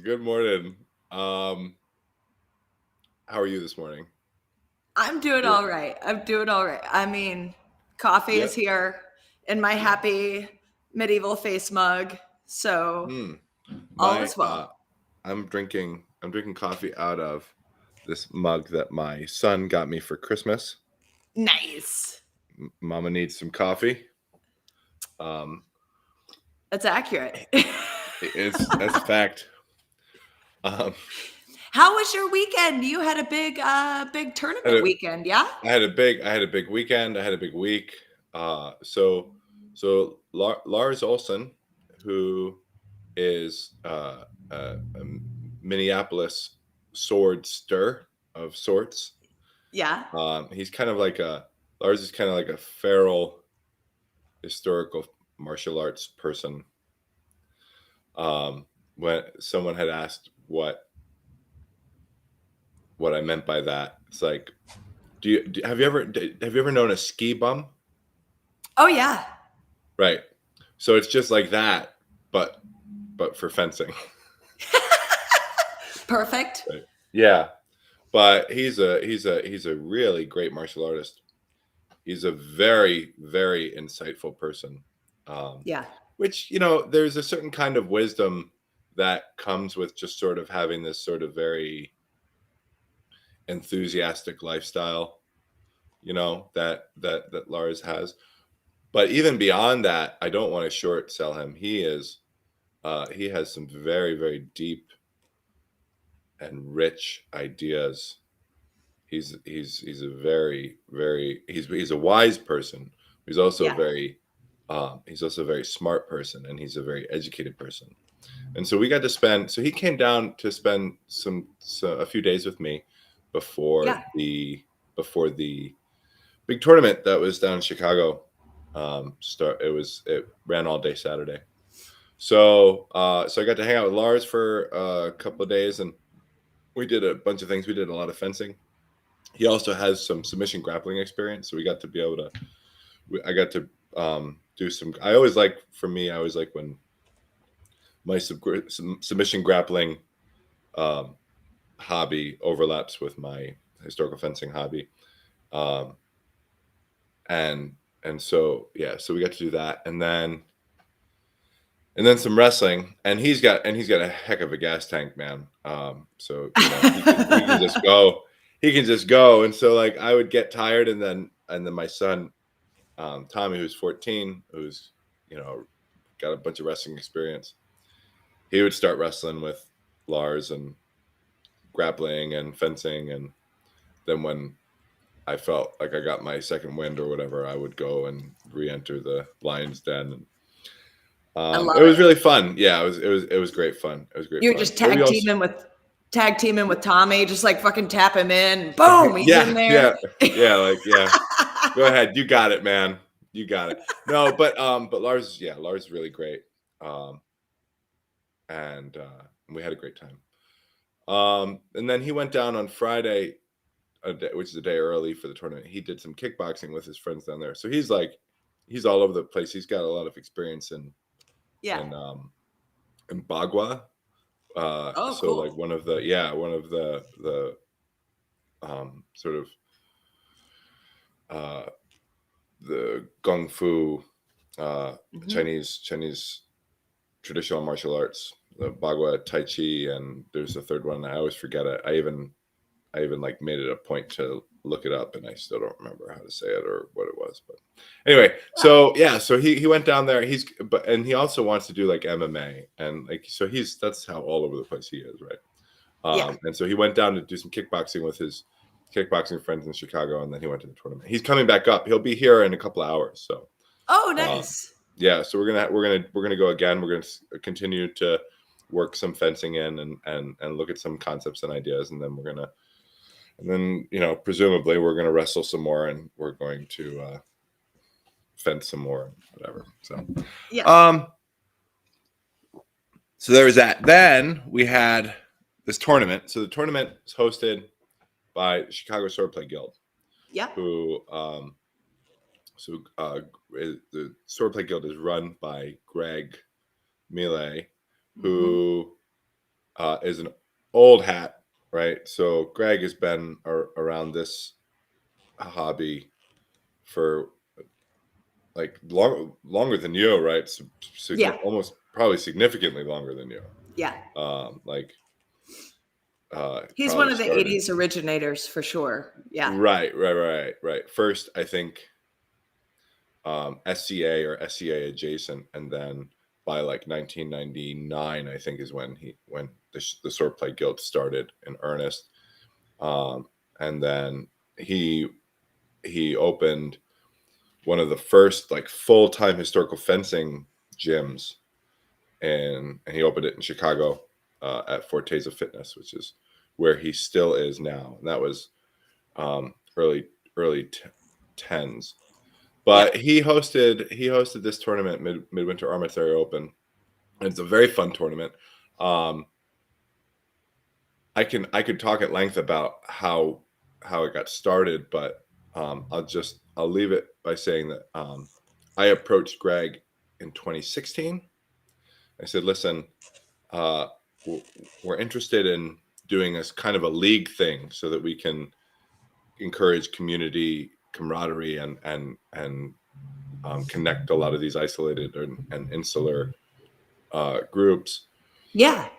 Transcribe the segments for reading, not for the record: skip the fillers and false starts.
Good morning. How are you this morning? I'm doing You're, all right. I mean, coffee is yep. here in my Yeah. happy medieval face mug. So Hmm. all My is well. I'm drinking coffee out of this mug that my son got me for Christmas. Nice. Mama needs some coffee. Um, That's accurate. that's a fact. Um, How was your weekend? You had a big I had tournament a, weekend, yeah? I had a big weekend. I had a big week. So Lars Olson, who is a Minneapolis swordster of sorts. Yeah. He's kind of like Lars is kind of like a feral historical martial arts person. When someone had asked what I meant by that, it's like, have you ever known a ski bum? Oh yeah. Right. So it's just like that, but for fencing. Perfect. Right. Yeah. But he's a really great martial artist. He's a very, very insightful person. Um, Yeah. which, there's a certain kind of wisdom that comes with just sort of having this sort of very enthusiastic lifestyle, that Lars has. But even beyond that, I don't want to short sell him. He has some very, very deep and rich ideas. He's a very, very he's a wise person. Yeah. He's also a very smart person, and he's a very educated person. And so we got to spend. So he came down to spend a few days with me before Yeah. the big tournament that was down in Chicago. It ran all day Saturday. So I got to hang out with Lars for a couple of days, and we did a bunch of things. We did a lot of fencing. He also has some submission grappling experience, so we got to be able to. I got to do some. I always like when my submission grappling hobby overlaps with my historical fencing hobby, um, and so we got to do that, and then some wrestling, and he's got a heck of a gas tank, man. So he can just go. He can just go, and so like I would get tired, and then my son, Tommy, who's 14, who's got a bunch of wrestling experience, he would start wrestling with Lars and grappling and fencing, and then when I felt like I got my second wind or whatever, I would go and re-enter the lion's den. And, I it love was it. really fun. Yeah, it was great fun. It was great You're fun. just But we also, tag teaming with Tommy, just like fucking tap him in. Boom, he's in yeah, there. yeah, yeah. Go ahead, you got it, man. You got it. No, but Lars is really great, and we had a great time. And then he went down on Friday, which is a day early for the tournament. He did some kickboxing with his friends down there. So he's all over the place. He's got a lot of experience Yeah. in Bagua. Oh, So like cool. one of the sort of uh, the Kung Fu, Hmm. Chinese traditional martial arts, the Bagua, Tai Chi, and there's a third one. I always forget it. I even like made it a point to look it up, and I still don't remember how to say it or what it was. But anyway, Yeah. so he went down there. And he also wants to do like MMA, and like so that's how all over the place he is, right? Yeah. And so he went down to do some kickboxing with his kickboxing friends in Chicago, and then he went to the tournament. He's coming back up. He'll be here in a couple of hours. So Oh, um, nice. yeah, so we're gonna go again. We're gonna continue to work some fencing in and look at some concepts and ideas, and then presumably we're gonna wrestle some more, and we're going to fence some more, whatever. Yeah. Um, so there was that. Then we had this tournament. So the tournament is hosted by Chicago Swordplay Guild, Yeah. who the Swordplay Guild is run by Greg Millet, Hmm. who is an old hat, right? So Greg has been around this hobby for like longer than you, right? Yeah. Almost probably significantly longer than you. Yeah. Like He's one probably of the started 80s originators for sure. Yeah. right. First, I think SCA or SCA adjacent, and then by like 1999, I think is when the Swordplay Guild started in earnest. And then he opened one of the first like full-time historical fencing gyms, and he opened it in Chicago at Forteza Fitness, which is where he still is now. And that was early tens. But Yeah. he hosted this tournament, Midwinter Armithary Open, and it's a very fun tournament. I could talk at length about how it got started, but I'll leave it by saying that I approached Greg in 2016. I said, "Listen, uh, we're interested in doing this kind of a league thing so that we can encourage community camaraderie and connect a lot of these isolated and insular groups Yeah.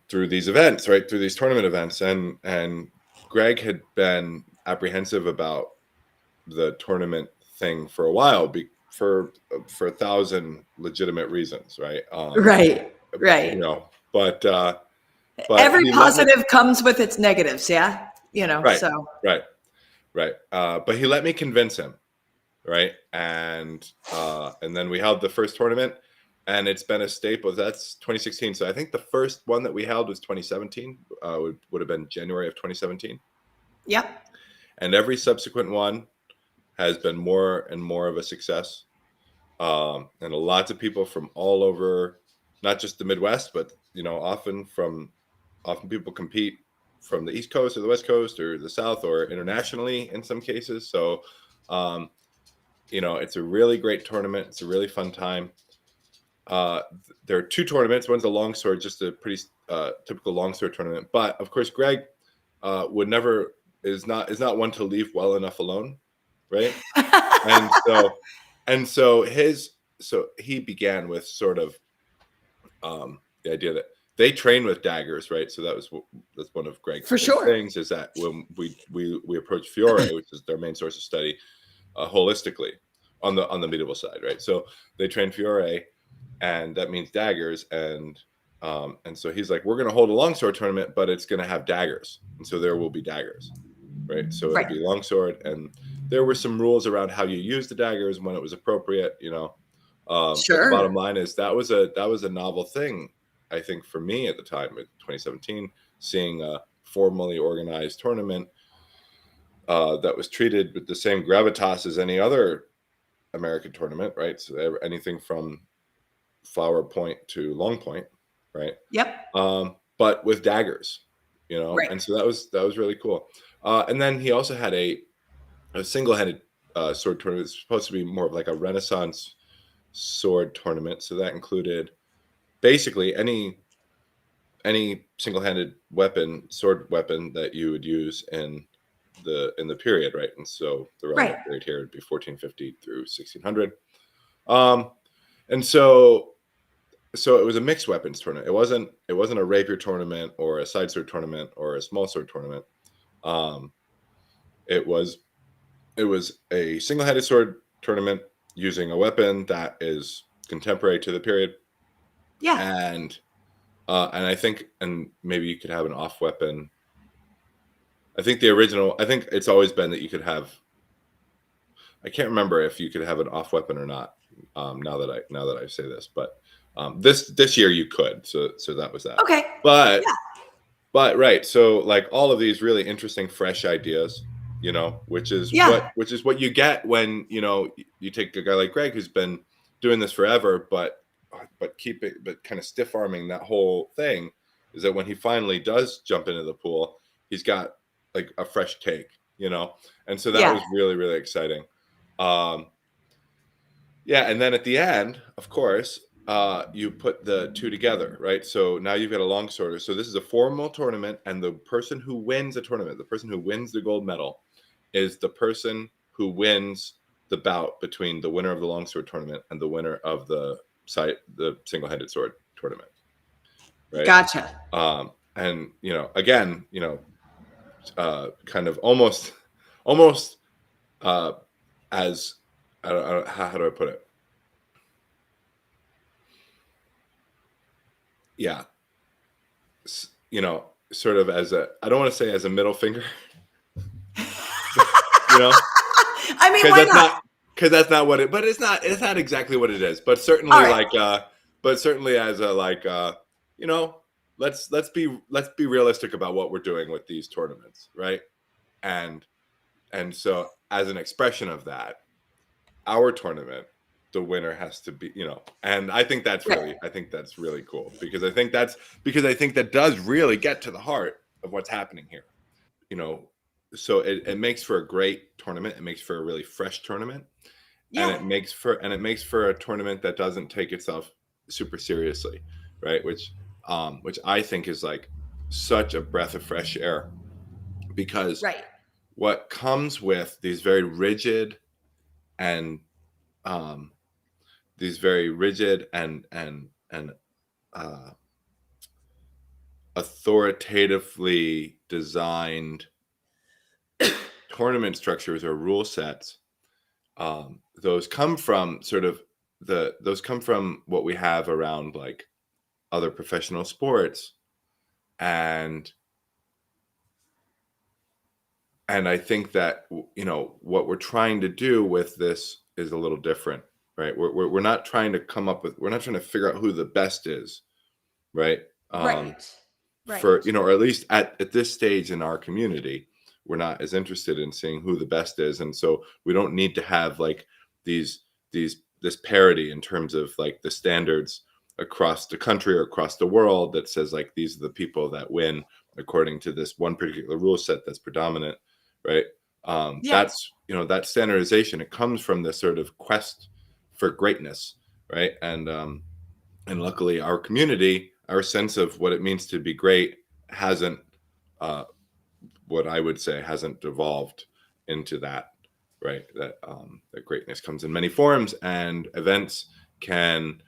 through these events, right? Through these tournament events. And Greg had been apprehensive about the tournament thing for a while for 1,000 legitimate reasons, right? Right. You Right. know, but Every he let me, positive comes with its negatives. Yeah. right, So right, right. But he let me convince him, right? And then we held the first tournament, and it's been a staple. That's 2016. So I think the first one that we held was 2017. Would have been January of 2017. yep. And every subsequent one has been more and more of a success. And lots of people from all over, not just the Midwest, but often people compete from the East Coast or the West Coast or the South or internationally in some cases. So it's a really great tournament. It's a really fun time. There are two tournaments. One's a longsword, just a pretty typical longsword tournament. But of course, Greg would never is not one to leave well enough alone, right? And so he began with sort of the idea that they train with daggers, right? So that's one of Greg's For big sure. things, is that when we approach Fiore, which is their main source of study, holistically on the medieval side, right? So they train Fiore, and that means daggers, and so he's like, we're going to hold a longsword tournament, but it's going to have daggers, and so there will be daggers, right? So it'll Right. be longsword, and there were some rules around how you use the daggers and when it was appropriate, but the bottom Sure. line is that was a novel thing, I think, for me at the time in 2017, seeing a formally organized tournament that was treated with the same gravitas as any other American tournament, right? So anything from Flower Point to Long Point, right? Yep. But with daggers, Right. and so that was really cool. And then he also had a single-handed sword tournament. It's supposed to be more of like a Renaissance sword tournament. So that included basically any single-handed sword weapon that you would use in the period, right? And so the relevant Right. period here would be 1450 through 1600. And so it was a mixed weapons tournament. It wasn't a rapier tournament or a side sword tournament or a small sword tournament. It was a single-handed sword tournament using a weapon that is contemporary to the period, Yeah. and I think, and maybe you could have an off weapon. I think it's always been that you could have. I can't remember if you could have an off weapon or not. Now that I say this, but this year you could. So that was that. Okay. But Yeah. right. So like all of these really interesting, fresh ideas, which is Yeah. what you get when you take a guy like Greg who's been doing this forever, but kind of stiff arming that whole thing, is that when he finally does jump into the pool, he's got like a fresh take, and so that Yeah. was really, really exciting. Yeah, and then at the end, of course, you put the two together, right? So now you've got a longsworder. So this is a formal tournament, and the person who wins a tournament, the person who wins the gold medal, is the person who wins the bout between the winner of the longsword tournament and the winner of the single-handed sword tournament, right? Gotcha. And again, kind of almost as I don't, how do I put it? Yeah, sort of as I don't want to say as a middle finger, you know, I mean, why not? Because that's not what it. But it's not exactly what it is. But certainly but certainly as a let's be realistic about what we're doing with these tournaments, right? And so as an expression of that, our tournament, the winner has to be, and I think that's really cool because I think that does really get to the heart of what's happening here. So it makes for a great tournament. It makes for a really fresh tournament. Yeah. And it makes for a tournament that doesn't take itself super seriously, right? Which I think is like such a breath of fresh air, because what comes with these very rigid and authoritatively designed tournament structures or rule sets, those come from what we have around like other professional sports, and I think that what we're trying to do with this is a little different, right? We're not trying to figure out who the best is, right? Right. For or at least at this stage in our community, we're not as interested in seeing who the best is, and so we don't need to have like this parity in terms of like the standards across the country or across the world that says like these are the people that win according to this one particular rule set that's predominant, right? That's that standardization. It comes from this sort of quest for greatness, right? And luckily, our community, our sense of what it means to be great hasn't, what I would say, hasn't devolved into that, right? That greatness comes in many forms, and events can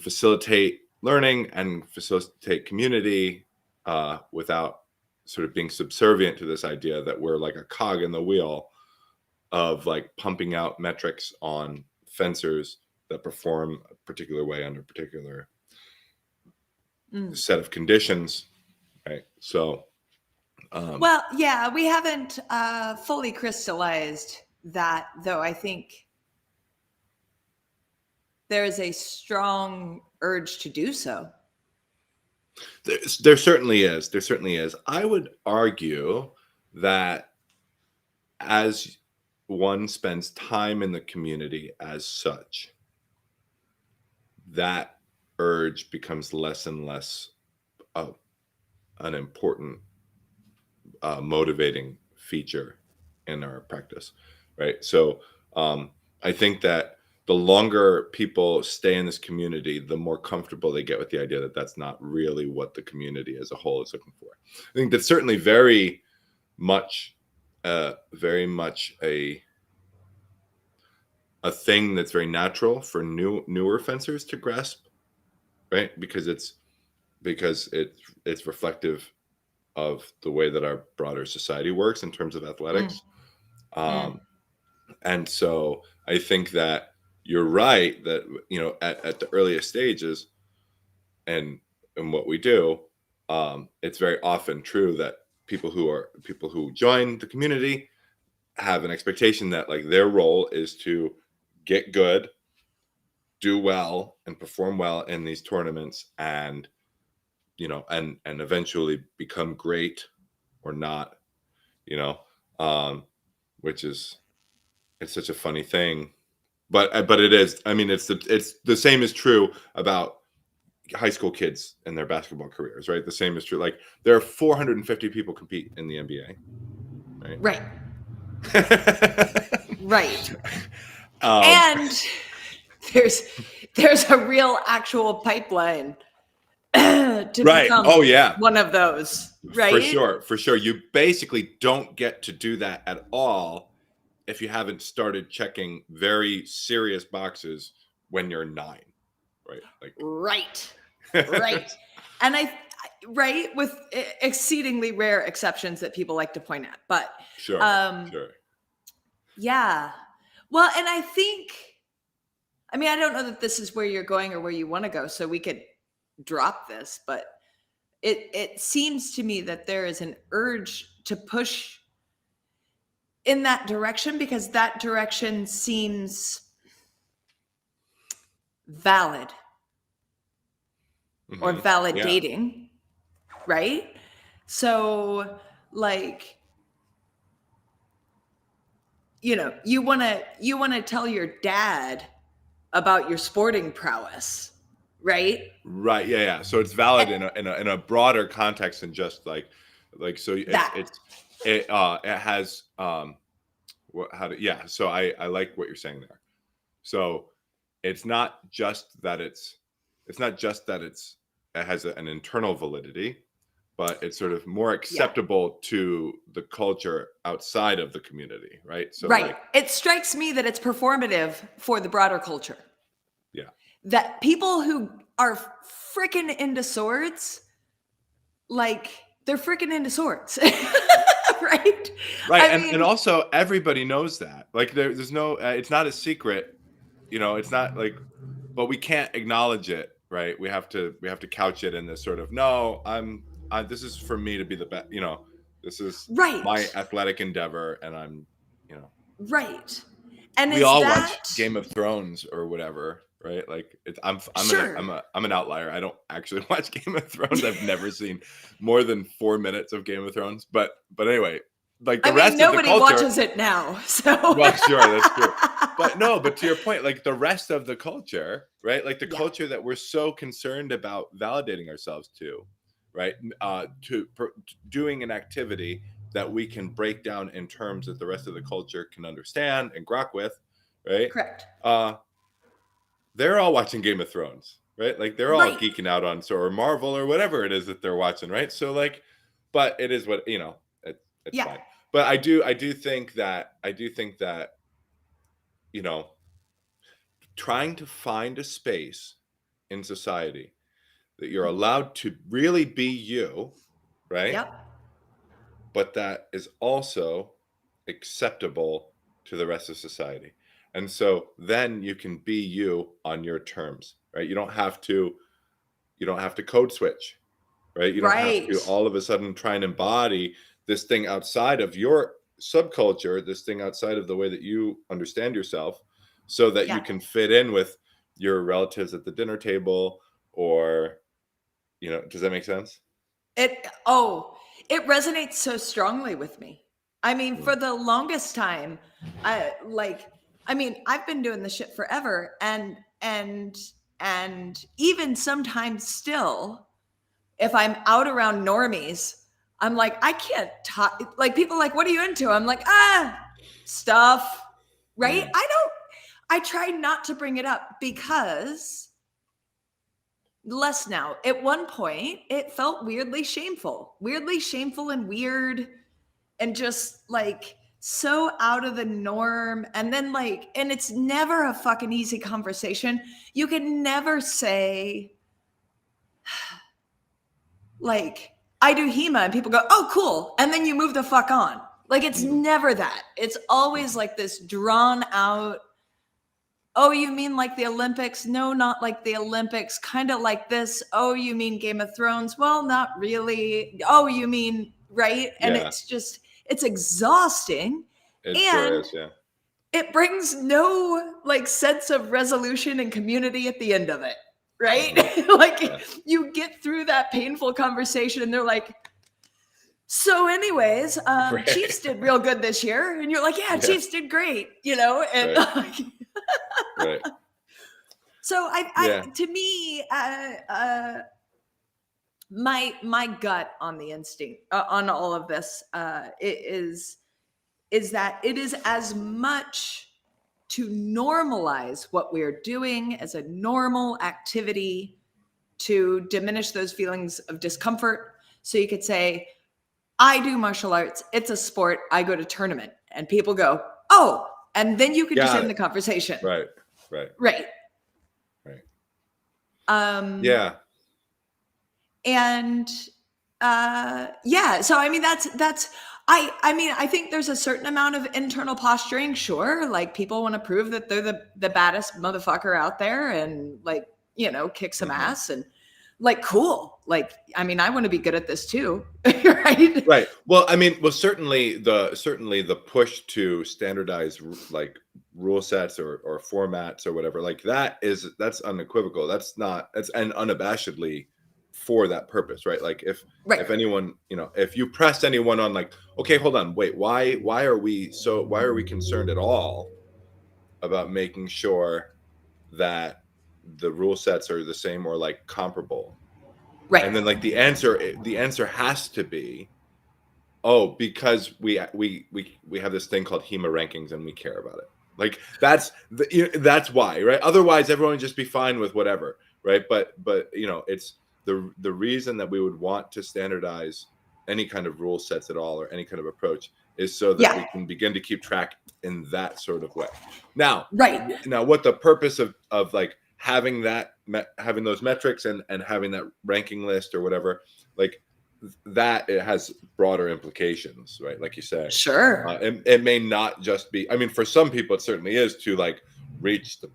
facilitate learning and facilitate community without sort of being subservient to this idea that we're like a cog in the wheel of like pumping out metrics on fencers that perform a particular way under a particular set of conditions, right? So well, yeah, we haven't fully crystallized that, though. I think there is a strong urge to do so. There certainly is. I would argue that as one spends time in the community as such, that urge becomes less and less an important motivating feature in our practice, right? So I think that the longer people stay in this community, the more comfortable they get with the idea that that's not really what the community as a whole is looking for. I think that's certainly very much a thing that's very natural for newer fencers to grasp, right? Because it's reflective of the way that our broader society works in terms of athletics. And so I think that you're right that at the earliest stages and what we do, it's very often true that people who join the community have an expectation that like their role is to get good, do well, and perform well in these tournaments, and and eventually become great or not, which is, it's such a funny thing, but it is. I mean, it's the same is true about high school kids and their basketball careers, right? The same is true. Like there are 450 people compete in the NBA, right? Right. And there's a real actual pipeline to become one of those, right? For sure. You basically don't get to do that at all if you haven't started checking very serious boxes when you're 9, right? Like right. And right, with exceedingly rare exceptions that people like to point at, but sure. Yeah. Well, and I think, I mean, I don't know that this is where you're going or where you want to go, so we could drop this, but it seems to me that there is an urge to push in that direction because that direction seems valid or validating, right? So, like, you know, you want to tell your dad about your sporting prowess, right? Right. Yeah. So it's valid in a broader context than just like so it has so I like what you're saying there. So it's not just that it has an internal validity, but it's sort of more acceptable to the culture outside of the community, right? So it strikes me that it's performative for the broader culture. Yeah. That people who are freaking into swords, like, they're freaking into swords. Right. And also everybody knows that. Like there's no it's not a secret, you know, it's not like, but we can't acknowledge it, right? We have to couch it in this sort of, no, this is for me to be the best, you know, this is my athletic endeavor, and I'm, you know. Right. And we all watch Game of Thrones or whatever, right? Like I'm an outlier. I don't actually watch Game of Thrones. I've never seen more than 4 minutes of Game of Thrones. But anyway, like the rest of the culture, nobody watches it now. So well, sure, that's true. But to your point, like the rest of the culture, right? Like the culture that we're so concerned about validating ourselves to, right? Doing an activity that we can break down in terms that the rest of the culture can understand and grok with, right? Correct. They're all watching Game of Thrones, right? Like they're all geeking out on or Marvel or whatever it is that they're watching, right? So like, but it is what, you know, it's fine. But I do think that, you know, trying to find a space in society that you're allowed to really be you, right? Yep. But that is also acceptable to the rest of society. And so then you can be you on your terms, right? You don't have to code switch, right? You don't have to all of a sudden try and embody this thing outside of your subculture, this thing outside of the way that you understand yourself, so that you can fit in with your relatives at the dinner table, or, you know, does that make sense? It resonates so strongly with me. I mean, for the longest time, I've been doing this shit forever, and even sometimes still, if I'm out around normies, I'm like, I can't talk. Like, people are like, what are you into? I'm like, stuff, right? I try not to bring it up because less now. At one point, it felt weirdly shameful and weird, and just like so out of the norm. And then like, and it's never a fucking easy conversation. You can never say like, I do HEMA, and people go, oh, cool. And then you move the fuck on. Like, it's never that. It's always like this drawn out, oh, you mean like the Olympics? No, not like the Olympics. Kind of like this. Oh, you mean Game of Thrones? Well, not really. Oh, you mean, right? And it's just, it's exhausting. Sure is, yeah. It brings no like sense of resolution and community at the end of it, right? You get through that painful conversation and they're like, so anyways, Chiefs did real good this year. And you're like, yeah, Chiefs did great, you know? And right. So to me, my gut on the instinct on all of this is that it is as much to normalize what we're doing as a normal activity to diminish those feelings of discomfort. So you could say, I do martial arts. It's a sport. I go to tournament. And people go, oh, and then you could just end the conversation. Right. Right. Yeah. And yeah, so I mean that's I think there's a certain amount of internal posturing, sure. Like people want to prove that they're the baddest motherfucker out there and like, you know, kick some ass and like cool. Like, I mean, I want to be good at this too. Right. Right. Well, I mean, certainly the push to standardize like rule sets or formats or whatever, like that's unequivocal. That's and unabashedly for that purpose, right? Like if anyone, you know, if you pressed anyone on like, okay, hold on, wait, why are we concerned at all about making sure that the rule sets are the same or like comparable? Right. And then like the answer has to be, oh, because we have this thing called HEMA rankings and we care about it. Like that's why, right? Otherwise everyone would just be fine with whatever, right? But you know, it's the reason that we would want to standardize any kind of rule sets at all or any kind of approach is so that we can begin to keep track in that sort of way. Now, what the purpose of like having those metrics and having that ranking list or whatever, like that, it has broader implications, right? Like you say, sure. It may not just be, I mean, for some people it certainly is to like reach the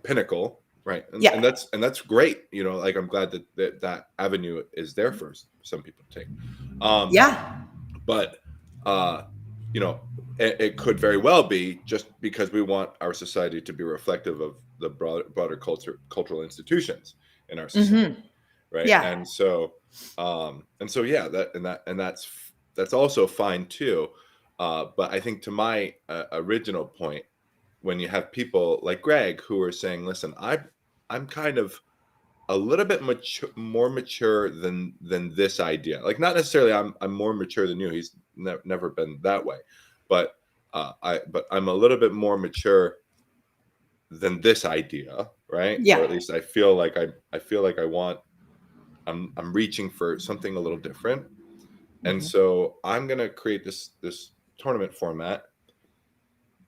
pinnacle, right? And that's great, you know, like I'm glad that avenue is there for some people to take. But you know, it could very well be just because we want our society to be reflective of the broader cultural institutions in our society, right? And so that's also fine too. But I think to my original point, when you have people like Greg who are saying, listen, I'm kind of a little bit more mature than this idea. Like not necessarily I'm more mature than you. He's never been that way, but I'm a little bit more mature than this idea, right? Yeah. Or at least I feel like I'm reaching for something a little different. And so I'm gonna create this tournament format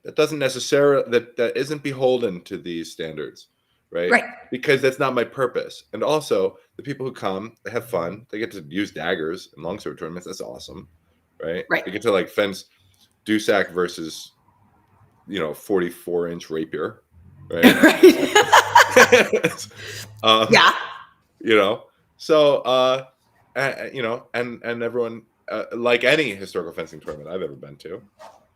that doesn't necessarily that isn't beholden to these standards, right? Because that's not my purpose. And also the people who come, they have fun, they get to use daggers in longsword tournaments. That's awesome, right? They get to like fence Dusac versus, you know, 44-inch rapier, right? You know, so you know, and everyone, like any historical fencing tournament I've ever been to,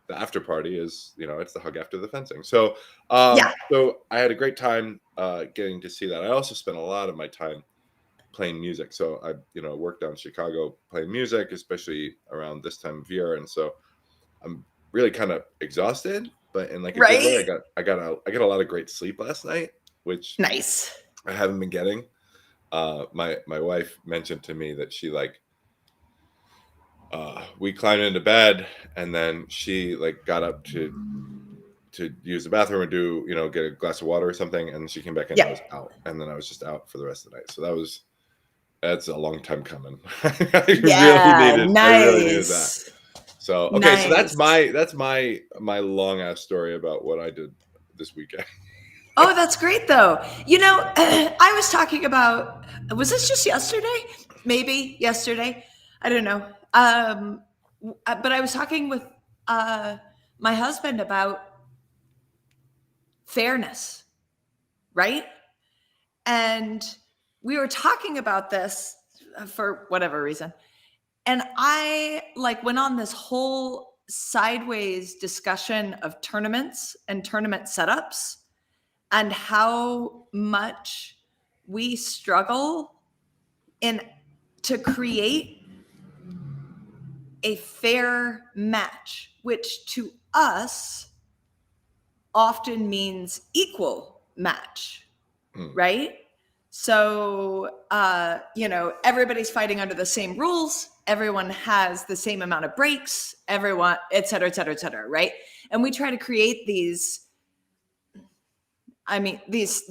the after party is, you know, it's the hug after the fencing. So so I had a great time getting to see that. I also spent a lot of my time playing music. So I, you know, worked down in Chicago playing music, especially around this time of year, and so I'm really kind of exhausted, but in like a good way. I got a lot of great sleep last night, which I haven't been getting. My wife mentioned to me that she like we climbed into bed and then she like got up to use the bathroom or do, you know, get a glass of water or something, and she came back and I was out, and then I was just out for the rest of the night. So that's a long time coming. I really needed that. So okay, so that's my long ass story about what I did this weekend. Oh, that's great though. You know, I was talking about, was this just yesterday? Maybe yesterday. I don't know. But I was talking with my husband about fairness, right? And we were talking about this for whatever reason. And I like went on this whole sideways discussion of tournaments and tournament setups and how much we struggle to create a fair match, which to us often means equal match, right? So, everybody's fighting under the same rules. Everyone has the same amount of breaks, everyone, et cetera, et cetera, et cetera, right? And we try to create these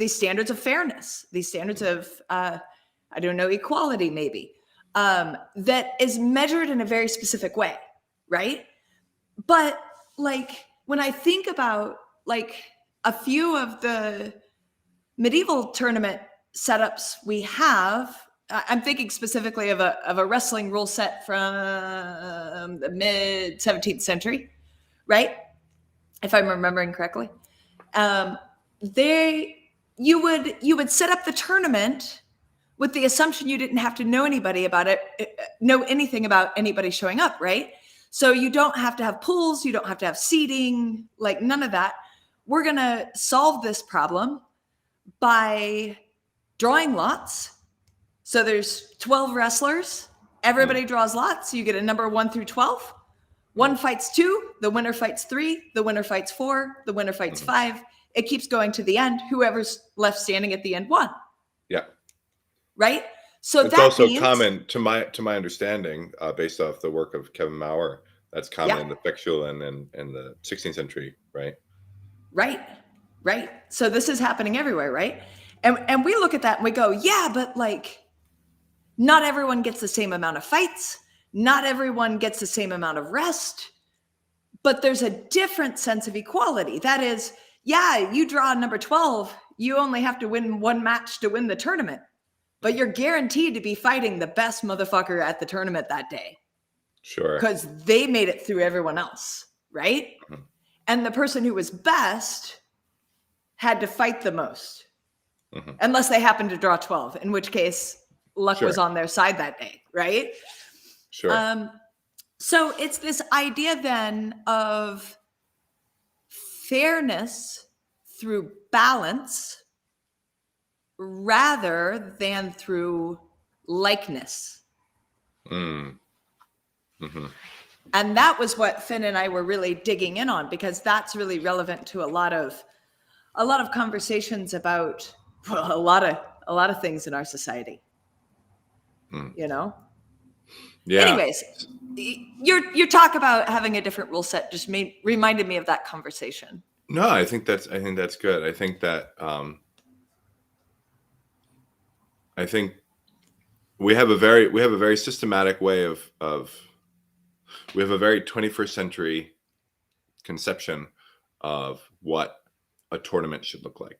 standards of fairness, these standards of, equality maybe, that is measured in a very specific way, right? But like, when I think about like a few of the medieval tournament setups we have, I'm thinking specifically of a wrestling rule set from the mid 17th century, right? If I'm remembering correctly. You would set up the tournament with the assumption you didn't have to know anything about anybody showing up, right? So you don't have to have pools, you don't have to have seating, like none of that. We're gonna solve this problem by drawing lots. So there's 12 wrestlers, everybody draws lots, you get a number 1 through 12. One fights 2, the winner fights 3, the winner fights 4, the winner fights 5. It keeps going to the end. Whoever's left standing at the end won. Yeah. Right? So it's also common to my understanding, based off the work of Kevin Maurer. That's common in the fictional and in the 16th century, right? Right. So this is happening everywhere, right? And we look at that and we go, yeah, but like, not everyone gets the same amount of fights. Not everyone gets the same amount of rest. But there's a different sense of equality. That is, yeah, you draw number 12, you only have to win one match to win the tournament. But you're guaranteed to be fighting the best motherfucker at the tournament that day. Sure. Because they made it through everyone else, right? Mm-hmm. And the person who was best had to fight the most. Mm-hmm. Unless they happened to draw 12, in which case luck was on their side that day, right? Sure. So it's this idea then of fairness through balance rather than through likeness. Mm-hmm. And that was what Finn and I were really digging in on, because that's really relevant to a lot of conversations about a lot of things in our society. You know? Yeah. Anyways, your talk about having a different rule set just reminded me of that conversation. No, I think that's good. I think that I think we have a very systematic way of we have a very 21st century conception of what a tournament should look like.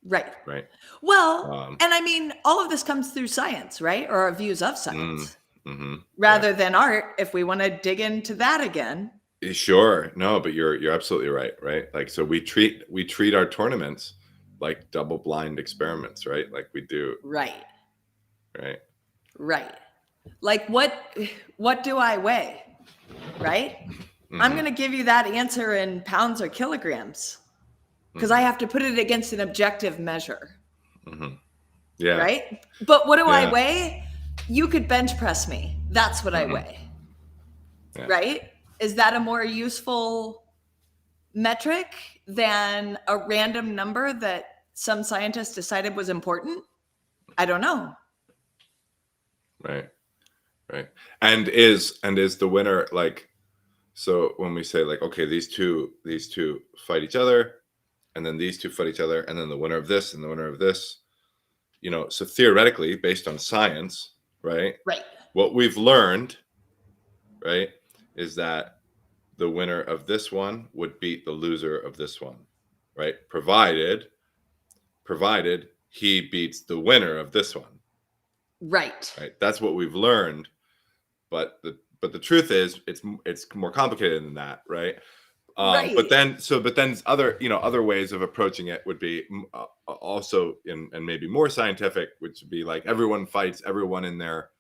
Right. Well, and I mean, all of this comes through science, right? Or our views of science. Mm-hmm. Rather than art, if we want to dig into that again. Sure. No, but you're absolutely right. Like, so we treat our tournaments like double-blind experiments, right? Like we do. Right. Like what do I weigh? Right? Mm-hmm. I'm going to give you that answer in pounds or kilograms because I have to put it against an objective measure. Mm-hmm. Yeah. Right? But what do I weigh? You could bench press me. That's what I weigh. Yeah. Right? Is that a more useful metric than a random number that some scientists decided was important? I don't know. Right. And is the winner, like, so when we say like, okay, these two fight each other, and then these two fight each other, and then the winner of this and the winner of this, so theoretically, based on science, right? What we've learned, right, is that the winner of this one would beat the loser of this one, right? Provided he beats the winner of this one. Right. That's what we've learned, but the truth is it's more complicated than that, right? But then other ways of approaching it would be also and maybe more scientific, which would be like everyone fights everyone in their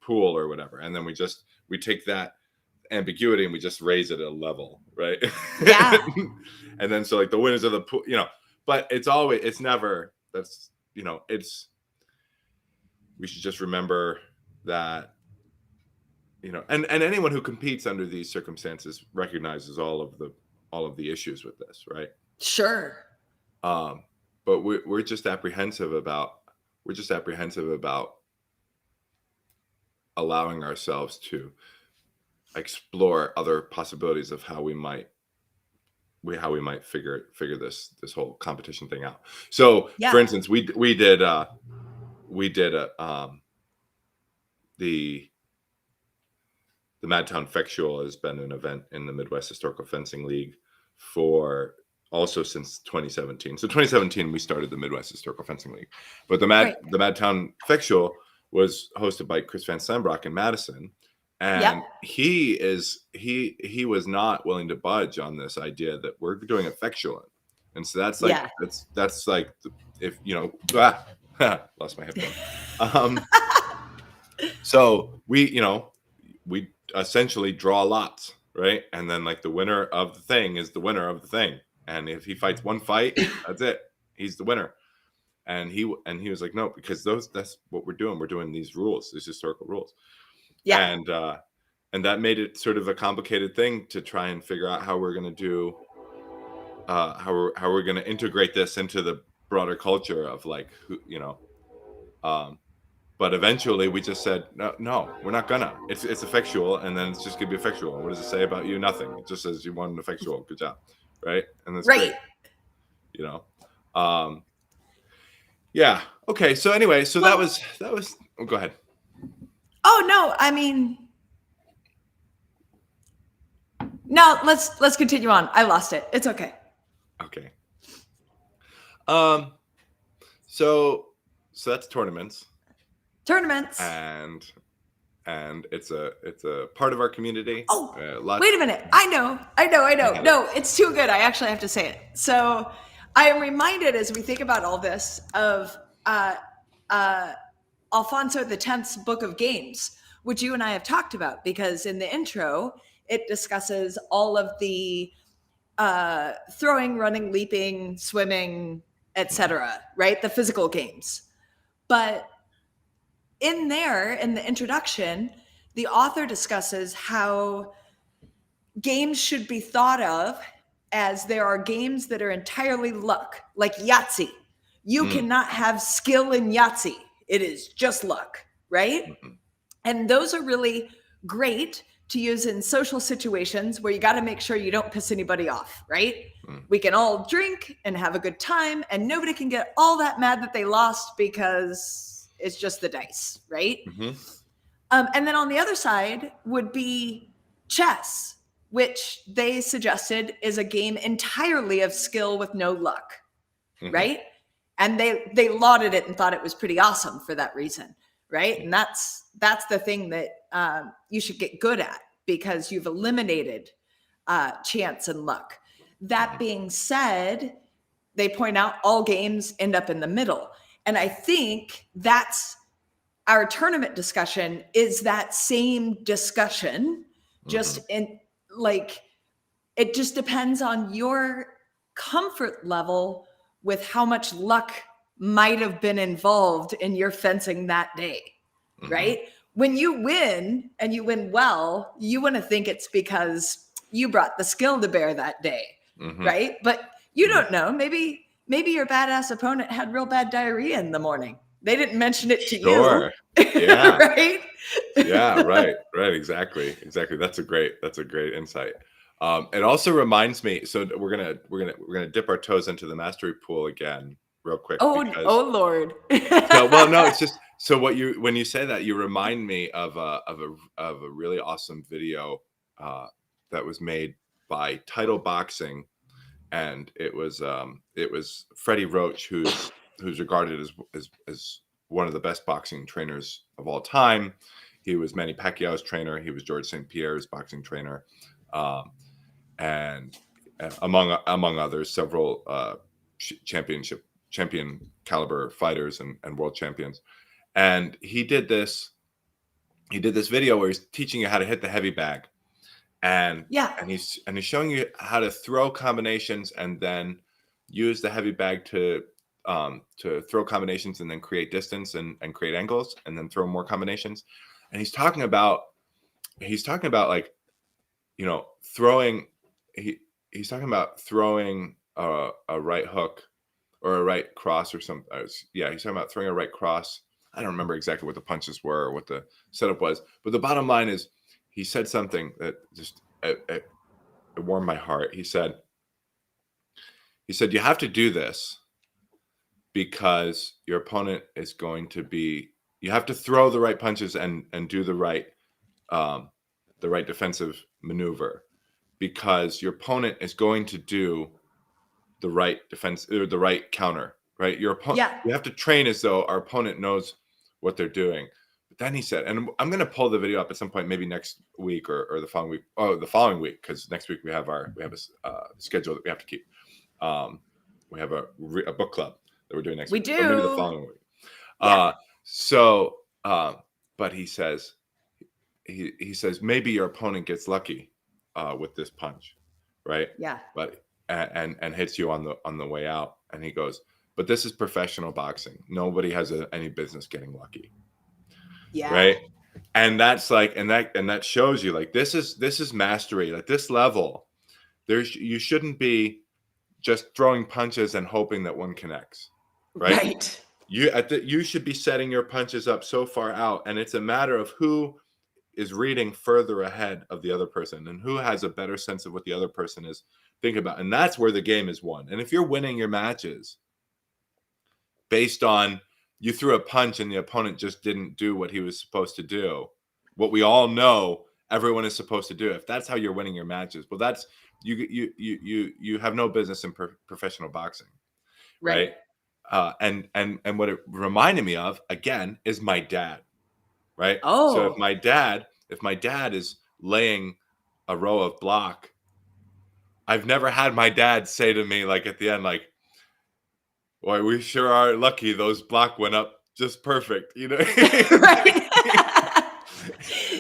pool or whatever, and then we take that ambiguity and we just raise it a level, right? Yeah. And then so like the winners of the pool, but it's never we should just remember that and anyone who competes under these circumstances recognizes all of the issues with this, right? Sure. But we're just apprehensive about apprehensive about allowing ourselves to explore other possibilities of how we might figure this whole competition thing out. So for Yeah. instance, we did the Madtown Fexual has been an event in the Midwest Historical Fencing League for also since 2017. So 2017 we started the Midwest Historical Fencing League, but the Great. Madtown Fexual was hosted by Chris Van Sambrock in Madison, and Yep. he was not willing to budge on this idea that we're doing a fexual, and so that's like Yeah. that's like if you know lost my headphone. So we essentially draw lots, right? And then like the winner of the thing is the winner of the thing. And if he fights one fight, that's it. He's the winner. And he was like, no, because that's what we're doing. We're doing these rules, these historical rules. Yeah. And that made it sort of a complicated thing to try and figure out how we're going to do how we're going to integrate this into the broader culture of like but eventually we just said, no, we're not gonna. It's effectual, and then it's just gonna be effectual. What does it say about you? Nothing. It just says you won an effectual. Good job, right? And that's Right. great. Yeah. Okay. So anyway, so that was. Oh, go ahead. Oh no, I mean, no. Let's continue on. I lost it. It's okay. Okay. So that's tournaments. And it's a part of our community. Oh, wait a minute. I know. No, it's too good. I actually have to say it. So I am reminded as we think about all this of Alfonso X's Book of Games, which you and I have talked about, because in the intro, it discusses all of the throwing, running, leaping, swimming, etc., right? The physical games. But in there, in the introduction, the author discusses how games should be thought of as there are games that are entirely luck, like Yahtzee. You cannot have skill in Yahtzee. It is just luck, right? Mm-hmm. And those are really great to use in social situations where you got to make sure you don't piss anybody off, right? We can all drink and have a good time, and nobody can get all that mad that they lost because it's just the dice, right? Mm-hmm. And then on the other side would be chess, which they suggested is a game entirely of skill with no luck, right? And they lauded it and thought it was pretty awesome for that reason, right? And that's the thing that you should get good at, because you've eliminated chance and luck. That being said, they point out all games end up in the middle. And I think that's our tournament discussion, is that same discussion, just in like, it just depends on your comfort level with how much luck might have been involved in your fencing that day, right? When you win and you win well, you want to think it's because you brought the skill to bear that day, right? But you don't know. Maybe your badass opponent had real bad diarrhea in the morning. They didn't mention it to you. Yeah. Right? Yeah, right. Exactly. That's a great insight. It also reminds me, so we're gonna dip our toes into the mastery pool again real quick. Oh Lord. No, it's just, so when you say that, you remind me of a really awesome video that was made by Title Boxing. And it was Freddie Roach, who's regarded as one of the best boxing trainers of all time. He was Manny Pacquiao's trainer. He was George St. Pierre's boxing trainer, and among others, several champion caliber fighters and world champions. And he did this video where he's teaching you how to hit the heavy bag. And he's showing you how to throw combinations and then use the heavy bag to throw combinations and then create distance and create angles and then throw more combinations. And he's talking about like, throwing. He's talking about throwing a right hook or a right cross or something. Yeah, he's talking about throwing a right cross. I don't remember exactly what the punches were or what the setup was, but the bottom line is he said something that just it warmed my heart. He said, you have to do this because your opponent is going to be, you have to throw the right punches and do the right defensive maneuver, because your opponent is going to do the right defense or the right counter, right? Your opponent, Yeah. you have to train as though our opponent knows what they're doing. But then he said, and I'm going to pull the video up at some point, maybe next week or the following week. Oh, the following week, because next week we have a schedule that we have to keep. We have a book club that we're doing next week. We So maybe the do. following week. Yeah. But he says, maybe your opponent gets lucky with this punch, right? Yeah. But and hits you on the way out. And he goes, but this is professional boxing. Nobody has any business getting lucky. Yeah. Right. And that's like, and that shows you like, this is mastery. At this level, you shouldn't be just throwing punches and hoping that one connects. Right. You should be setting your punches up so far out, and it's a matter of who is reading further ahead of the other person and who has a better sense of what the other person is thinking about. And that's where the game is won. And if you're winning your matches based on you threw a punch and the opponent just didn't do what he was supposed to do, what we all know everyone is supposed to do, if that's how you're winning your matches, well, that's you have no business in professional boxing. Right. And what it reminded me of again is my dad. Right. Oh. So if my dad is laying a row of block, I've never had my dad say to me, like at the end, like, boy, we sure are lucky those block went up just perfect, you know? Right.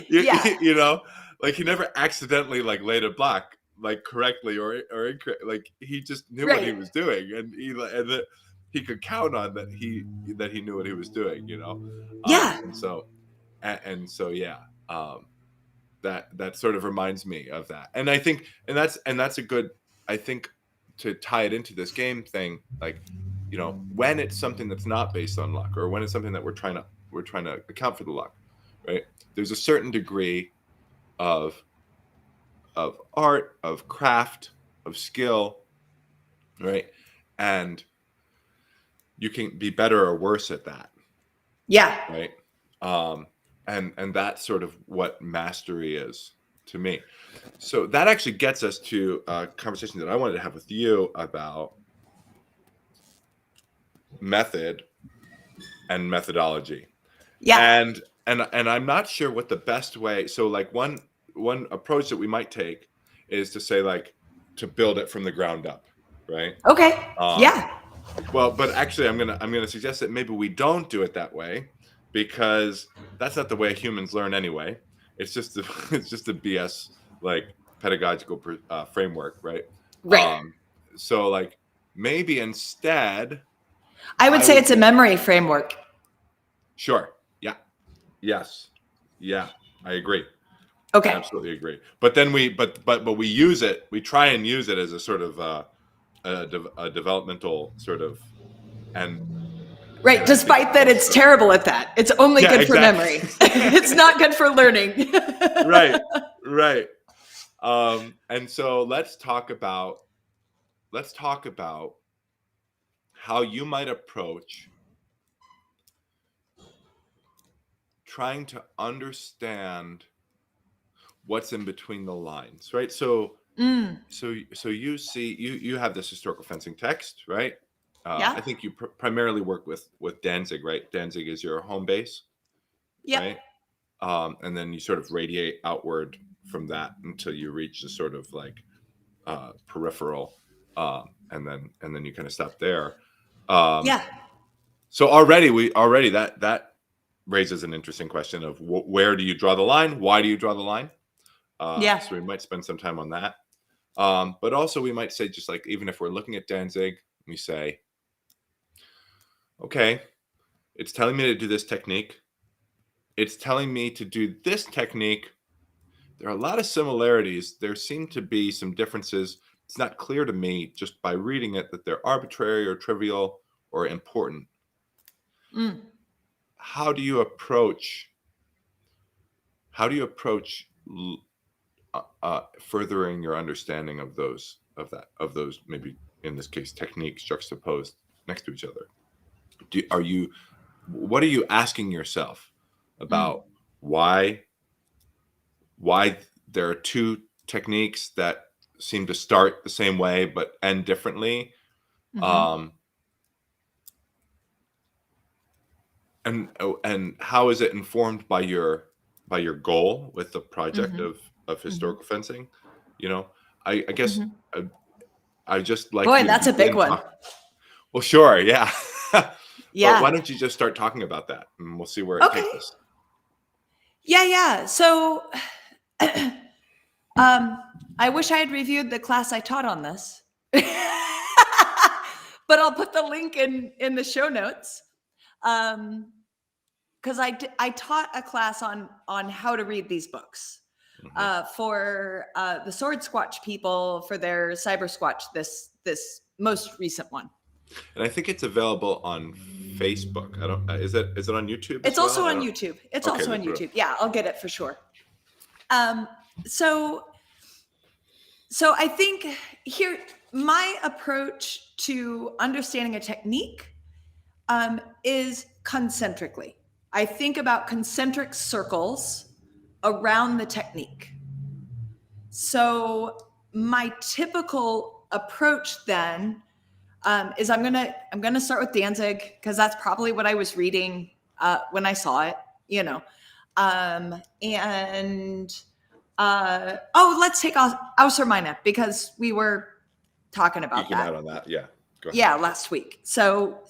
Yeah. You know, like he never accidentally like laid a block like correctly or incorrect. Like he just knew what he was doing, and he could count on that he knew what he was doing, you know? Yeah. And so yeah, that sort of reminds me of that. And I think, and that's a good, I think, to tie it into this game thing, like, you know, when it's something that's not based on luck, or when it's something that we're trying to account for the luck, right? There's a certain degree of art, of craft, of skill, right? And you can be better or worse at that. Yeah. Right. And that's sort of what mastery is to me. So that actually gets us to a conversation that I wanted to have with you about method and methodology. Yeah. And I'm not sure what the best way. So like one approach that we might take is to say, like, to build it from the ground up, right? Okay. Yeah. Well, but actually I'm gonna suggest that maybe we don't do it that way, because that's not the way humans learn anyway. It's just a BS like pedagogical framework, right? Right. So like maybe instead, I would say it's a memory framework. Sure. Yeah. Yes. Yeah. I agree. Okay. I absolutely agree. But then we use it. We try and use it as a sort of a developmental sort of, and right. Despite that, it's terrible at that. It's only good for memory. It's not good for learning. Right. And so let's talk about how you might approach trying to understand what's in between the lines, right? So you see, you have this historical fencing text, right? Yeah. I think you primarily work with Danzig, right? Danzig is your home base, right? And then you sort of radiate outward from that until you reach the sort of like peripheral, and then you kind of stop there. So already that raises an interesting question of where do you draw the line? Why do you draw the line? So we might spend some time on that. But also we might say, just like, even if we're looking at Danzig, we say, okay, it's telling me to do this technique. It's telling me to do this technique. There are a lot of similarities. There seem to be some differences, it's not clear to me just by reading it that they're arbitrary or trivial or important. How do you approach furthering your understanding of those maybe in this case techniques juxtaposed next to each other? What are you asking yourself about why there are two techniques that seem to start the same way but end differently? And how is it informed by your goal with the project of historical fencing? I guess I just like Boy, you to that's a big one. Well, sure, yeah. Yeah. But why don't you just start talking about that, and we'll see where it takes us. Yeah. So, I wish I had reviewed the class I taught on this, but I'll put the link in the show notes. Because I taught a class on how to read these books for the Sword Squatch people for their Cyber Squatch, this most recent one. And I think it's available on Facebook. I don't. Is it on YouTube? It's also on YouTube. It's also on YouTube. Yeah, I'll get it for sure. So I think here my approach to understanding a technique is concentrically. I think about concentric circles around the technique. So my typical approach then is I'm gonna start with Danzig because that's probably what I was reading when I saw it, let's take Außermeine because we were talking about that. Out on that, yeah. Go ahead. Yeah, last week. So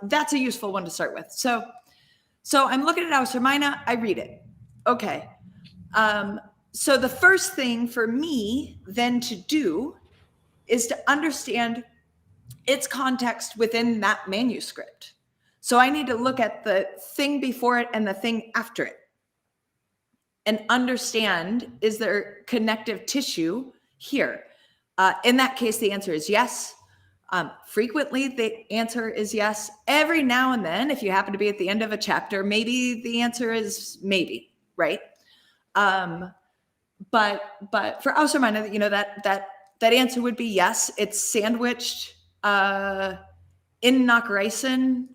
that's a useful one to start with. So I'm looking at Außermeine, I read it. Okay. So the first thing for me then to do is to understand its context within that manuscript. So I need to look at the thing before it and the thing after it and understand, is there connective tissue here? In that case, the answer is yes. Frequently, the answer is yes. Every now and then, if you happen to be at the end of a chapter, maybe the answer is maybe, right? But for Außermeine, that answer would be yes. It's sandwiched in Nachreisen,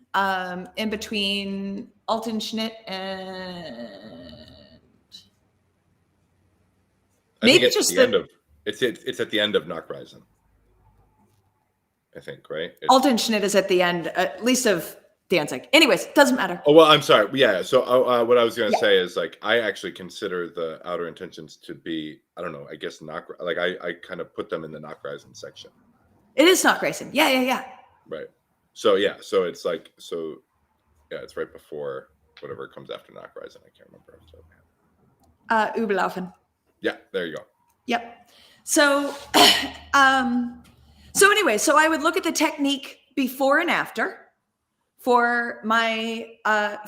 in between Altenschnitt and maybe just it's at the end of Nachreisen. I think, right? Altenschnitt is at the end, at least of Danzig. Anyways, doesn't matter. Oh, well, I'm sorry. Yeah. So what I was going to say is I actually consider the outer intentions to be, I don't know, I guess I kind of put them in the Nachreisen section. It is Nachreisen. Yeah. Right. So it's it's right before whatever comes after Nachreisen. I can't remember. Überlaufen. Yeah, there you go. Yep. So anyway, so I would look at the technique before and after for my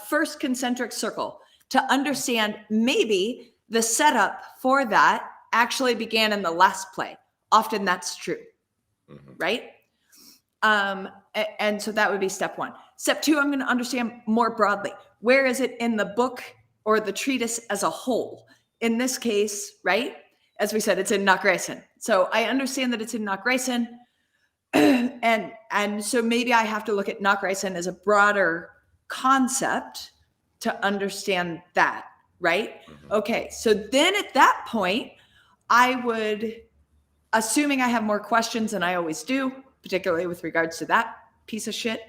first concentric circle to understand maybe the setup for that actually began in the last play. Often that's true, right? And so that would be step one. Step two, I'm going to understand more broadly. Where is it in the book or the treatise as a whole? In this case, right? As we said, it's in Nachreisen. So I understand that it's in Nachreisen. And so maybe I have to look at Nachreisen as a broader concept to understand that, right? Okay, so then at that point, I would, assuming I have more questions than I always do, particularly with regards to that piece of shit,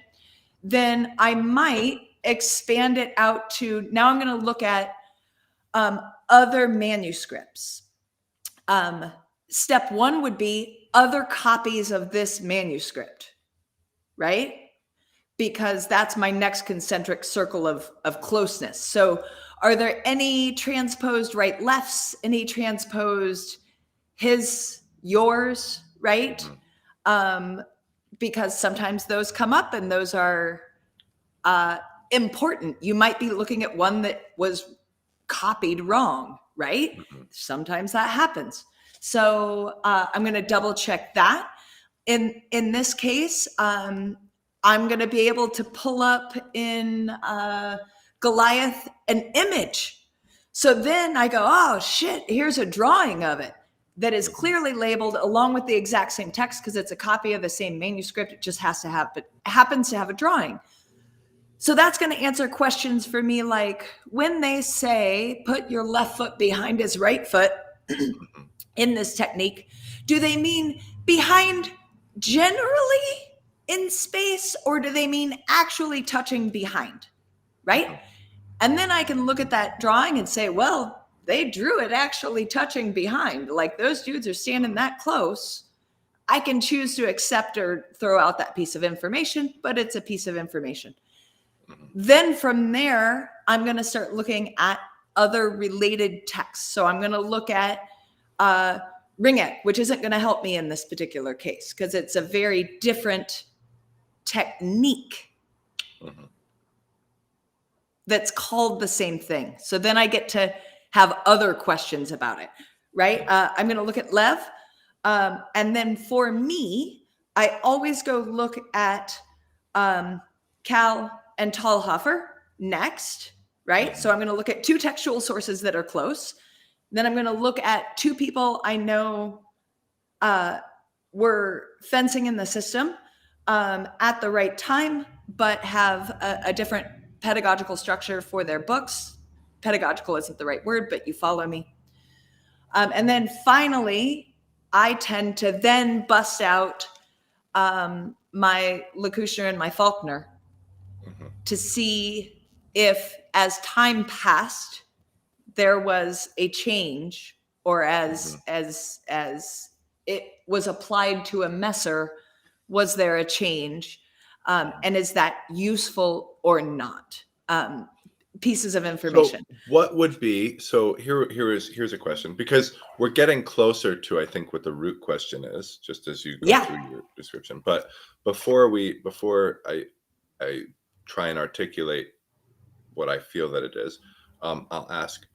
then I might expand it out to, now I'm going to look at other manuscripts. Step one would be other copies of this manuscript, right? Because that's my next concentric circle of closeness. So are there any transposed right lefts, any transposed his, yours, right? Because sometimes those come up and those are important. You might be looking at one that was copied wrong, right? Sometimes that happens. So I'm going to double check that. In this case, I'm going to be able to pull up in Goliath an image. So then I go, oh shit, here's a drawing of it that is clearly labeled along with the exact same text because it's a copy of the same manuscript. It just happens to have a drawing. So that's going to answer questions for me like when they say put your left foot behind his right foot in this technique, do they mean behind generally in space or do they mean actually touching behind? Right? And then I can look at that drawing and say, well, they drew it actually touching behind. Like those dudes are standing that close. I can choose to accept or throw out that piece of information, but it's a piece of information. Then from there, I'm going to start looking at other related texts. So I'm going to look at ringette, which isn't going to help me in this particular case because it's a very different technique that's called the same thing. So then I get to have other questions about it, right? I'm going to look at Lev. And then for me, I always go look at Cal and Talhofer next, right? So I'm going to look at two textual sources that are close. Then I'm going to look at two people I know were fencing in the system at the right time, but have a different pedagogical structure for their books. Pedagogical isn't the right word, but you follow me. And then finally, I tend to then bust out my Lacushner and my Faulkner to see if, as time passed, there was a change, or as it was applied to a messer, was there a change, and is that useful or not? Pieces of information. So what would be, so here's a question, because we're getting closer to, I think, what the root question is, just as you go through your description. But before I try and articulate what I feel that it is, I'll ask,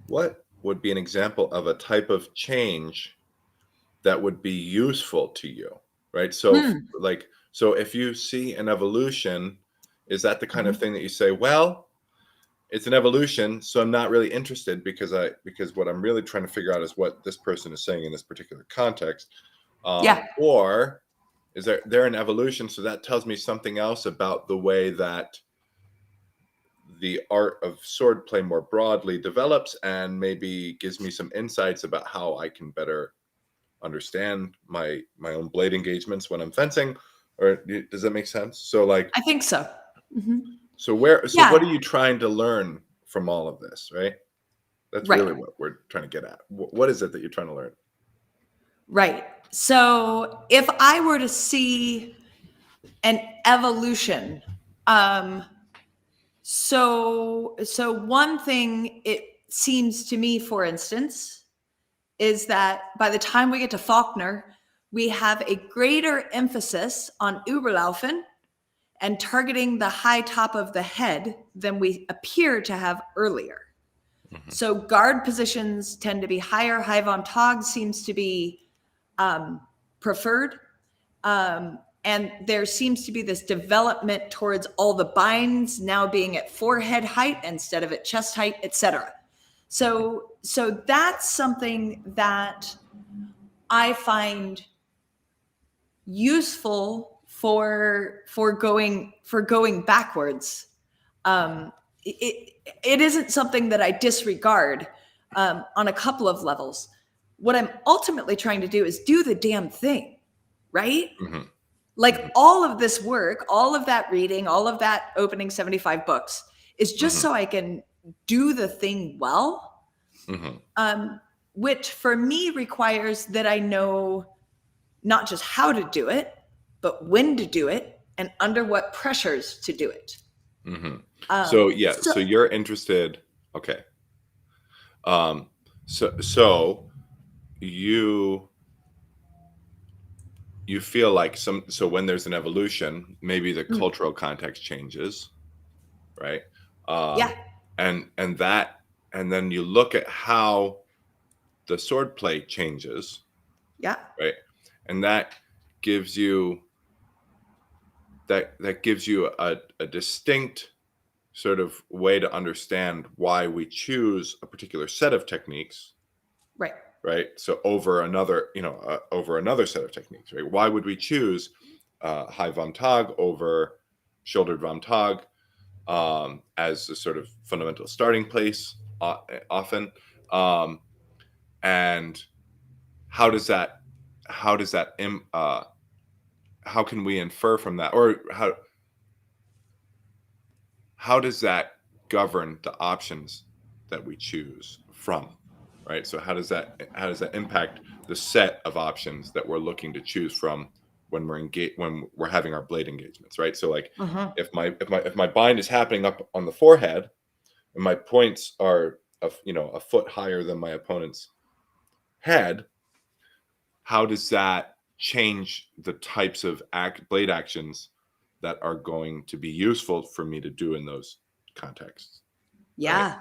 what would be an example of a type of change that would be useful to you, right? So so if you see an evolution, is that the kind of thing that you say, well, it's an evolution, so I'm not really interested because what I'm really trying to figure out is what this person is saying in this particular context. Or is there an evolution, so that tells me something else about the way that the art of swordplay more broadly develops, and maybe gives me some insights about how I can better understand my own blade engagements when I'm fencing. Or does that make sense? So like, I think so. So what are you trying to learn from all of this, right? That's really what we're trying to get at. What is it that you're trying to learn? Right. So if I were to see an evolution, so one thing it seems to me, for instance, is that by the time we get to Faulkner, we have a greater emphasis on Überlaufen and targeting the high top of the head than we appear to have earlier. So guard positions tend to be higher. High vom Tag seems to be preferred. And there seems to be this development towards all the binds now being at forehead height instead of at chest height, etc. So that's something that I find useful for going backwards. It isn't something that I disregard on a couple of levels. What I'm ultimately trying to do is do the damn thing, right? Like all of this work, all of that reading, all of that opening 75 books is just so I can do the thing well, which for me requires that I know not just how to do it, but when to do it and under what pressures to do it. So you're interested. Okay. So you feel like so when there's an evolution, maybe the cultural context changes, right? And then you look at how the sword play changes, Yeah. right? And that gives you a distinct sort of way to understand why we choose a particular set of techniques, Right. right? So over another, over another set of techniques, right? Why would we choose high vom tag over shouldered vom tag as a sort of fundamental starting place often? And how does that how can we infer from that, or how does that govern the options that we choose from, right? So how does that impact the set of options that we're looking to choose from when we're having our blade engagements, right? So like Uh-huh. if my bind is happening up on the forehead and my points are a foot higher than my opponent's head, how does that change the types of blade actions that are going to be useful for me to do in those contexts, right? Yeah.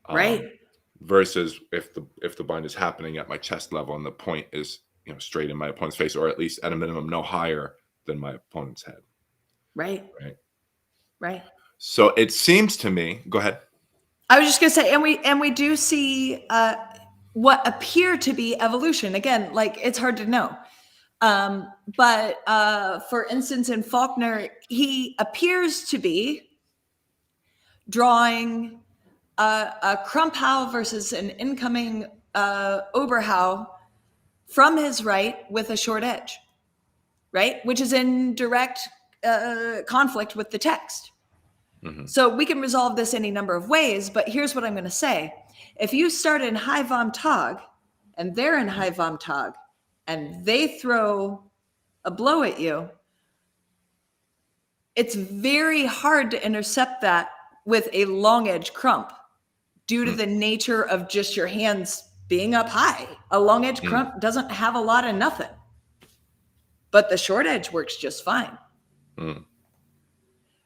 Right. Versus if the bind is happening at my chest level and the point is straight in my opponent's face, or at least at a minimum no higher than my opponent's head, Right. right? Right. So it seems to me, go ahead. I was just gonna say, and we do see what appear to be evolution. Again, like it's hard to know. But for instance, in Faulkner, he appears to be drawing a Krumpau versus an incoming Oberhau from his right with a short edge, right? Which is in direct conflict with the text. Mm-hmm. So we can resolve this any number of ways, but here's what I'm going to say. If you start in high vom tag and they're in high vom tag and they throw a blow at you, it's very hard to intercept that with a long edge crump due to the nature of just your hands being up high. A long edge crump doesn't have a lot of nothing, but the short edge works just fine.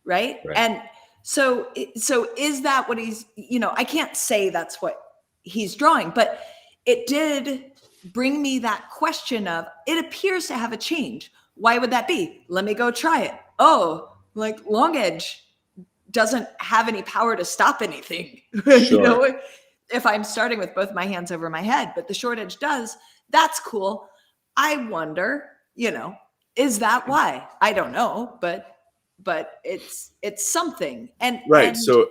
Right? And so is that what he's, I can't say that's what he's drawing, but it did bring me that question of, it appears to have a change. Why would that be? Let me go try it. Oh, like long edge doesn't have any power to stop anything. Sure. If I'm starting with both my hands over my head, but the short edge does, that's cool. I wonder, is that why? I don't know, but it's something. And right. and So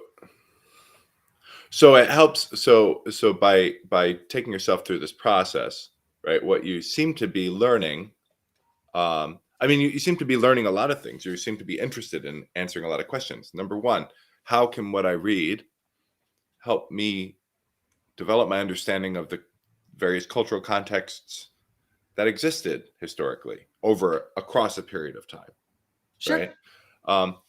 it helps. So by taking yourself through this process, right? What you seem to be learning, you seem to be learning a lot of things. You seem to be interested in answering a lot of questions. Number one, how can what I read help me develop my understanding of the various cultural contexts that existed historically across a period of time? sure. Right.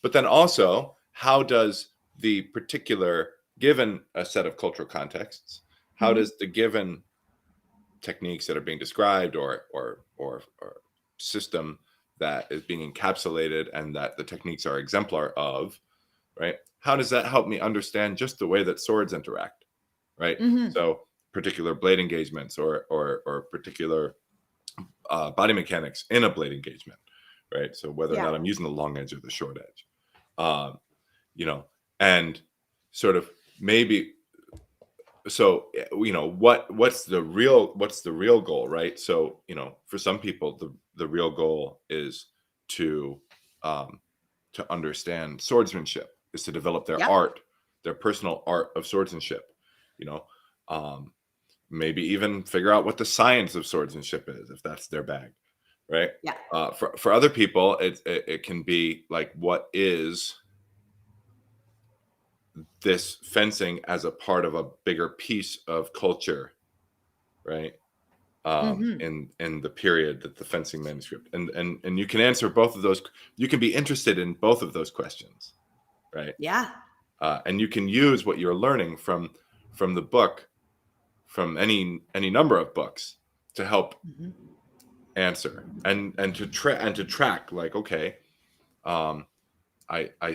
But then also, how does the particular, given a set of cultural contexts, how does the given techniques that are being described or system that is being encapsulated and that the techniques are exemplar of, right? How does that help me understand just the way that swords interact, right? So particular blade engagements or particular body mechanics in a blade engagement, right? So whether or not I'm using the long edge or the short edge, and sort of maybe, so what's the real goal, right? So for some people the real goal is to understand swordsmanship, is to develop their art, their personal art of swordsmanship, maybe even figure out what the science of swordsmanship is, if that's their bag, right? For other people, it can be like, what is this fencing as a part of a bigger piece of culture, right? In the period that the fencing manuscript, and you can answer both of those. You can be interested in both of those questions, right? And you can use what you're learning from the book, from any number of books, to help answer and to track, like, okay, I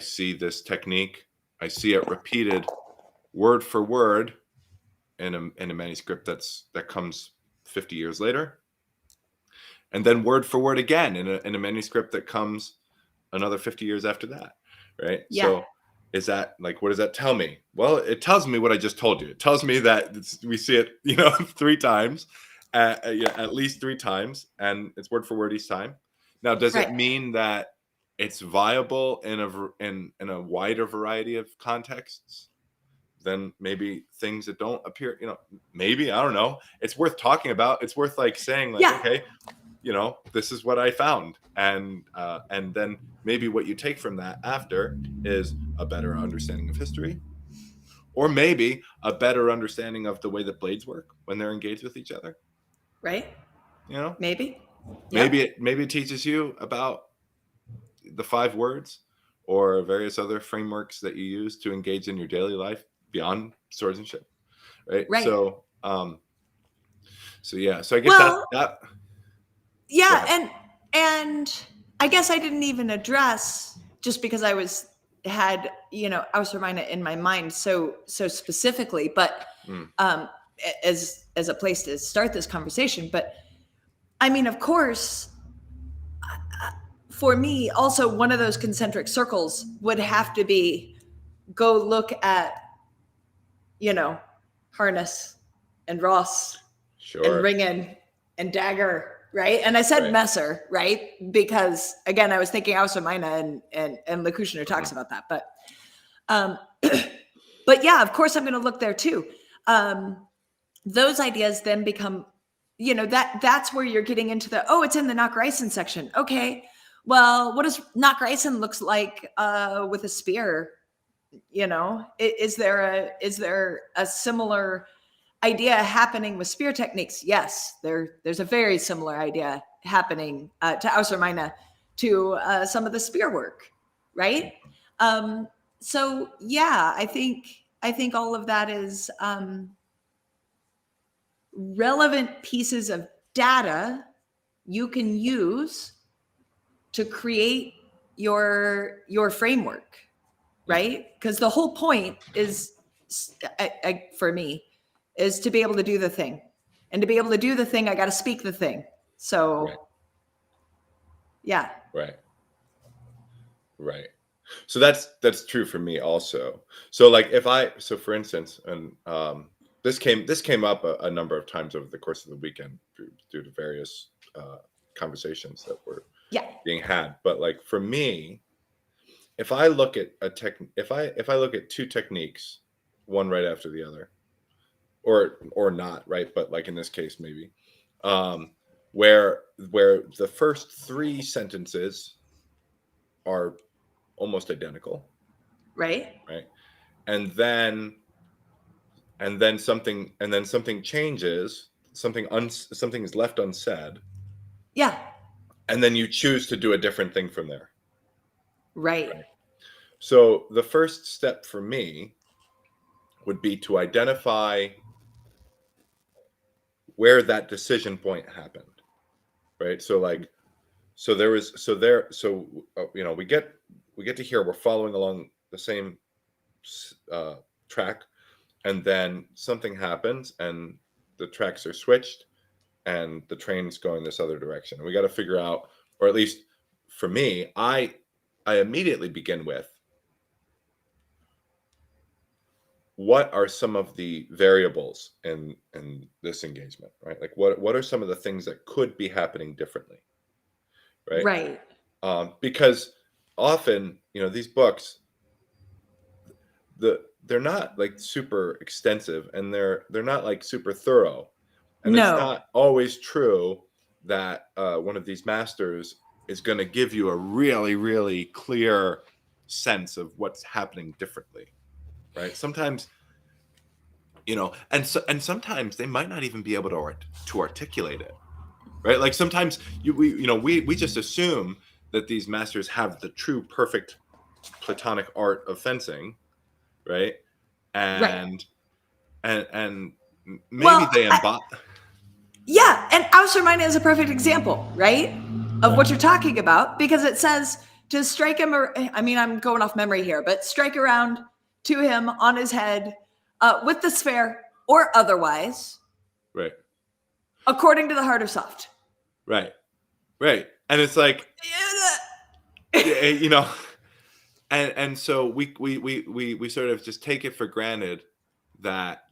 see this technique, I see it repeated word for word in a manuscript that comes 50 years later, and then word for word again in a manuscript that comes another 50 years after that, right? Yeah. So is that like, what does that tell me? Well, it tells me what I just told you. It tells me that we see it, 3 times, at least 3 times, and it's word for word each time. Now, does it Right. mean that it's viable in a wider variety of contexts than maybe things that don't appear? Maybe, I don't know. It's worth talking about. It's worth like saying like, Yeah. okay, this is what I found, and then maybe what you take from that after is a better understanding of history, or maybe a better understanding of the way that blades work when they're engaged with each other. Right. Maybe. Maybe it teaches you about the 5 words or various other frameworks that you use to engage in your daily life beyond swordsmanship, right? Right. So yeah. So I guess that. Yeah, and I guess I didn't even address, just because I had Ausser Mina in my mind so specifically, but as a place to start this conversation. But I mean, of course, for me, also one of those concentric circles would have to be go look at harness and Ross and ringen and dagger. Right. And I said Messer, right? Because again, I was thinking Ausser Mina and Lekushner talks about that. But yeah, of course I'm going to look there too. Those ideas then become, that's where you're getting into it's in the Nachreisen section. Okay. Well, what does Nachreisen looks like with a spear? Is there a similar idea happening with spear techniques? Yes, there's a very similar idea happening to Ausser Mina, to some of the spear work, right? So yeah, I think all of that is relevant pieces of data you can use to create your framework, right? Because the whole point is, for me, is to be able to do the thing. And to be able to do the thing, I got to speak the thing. So, yeah. Right. So that's true for me also. So like for instance, and this came up a number of times over the course of the weekend due to various conversations that were being had. But like for me, if I look at if I look at 2 techniques, one right after the other, or not, right? But like in this case, maybe, where the first 3 sentences are almost identical, right? And then something changes, something is left unsaid, and then you choose to do a different thing from there, right? So the first step for me would be to identify where that decision point happened, right? So like, we get to here, we're following along the same track, and then something happens and the tracks are switched and the train's going this other direction. And we got to figure out, or at least for me, I immediately begin with, what are some of the variables in this engagement, right? Like what are some of the things that could be happening differently, right? Because often, these books, they're not like super extensive, and they're not like super thorough, and it's not always true that one of these masters is going to give you a really, really clear sense of what's happening differently, right? Sometimes, and sometimes they might not even be able to articulate it, right? Like sometimes we just assume that these masters have the true perfect Platonic art of fencing, right? And maybe they embody. Yeah, and Ausser Mina is a perfect example, right, of what you're talking about, because it says to strike him. I mean, I'm going off memory here, but strike around to him on his head with the sphere, or otherwise, Right. according to the hard or soft. Right. Right. And it's like, you know, and so we sort of just take it for granted that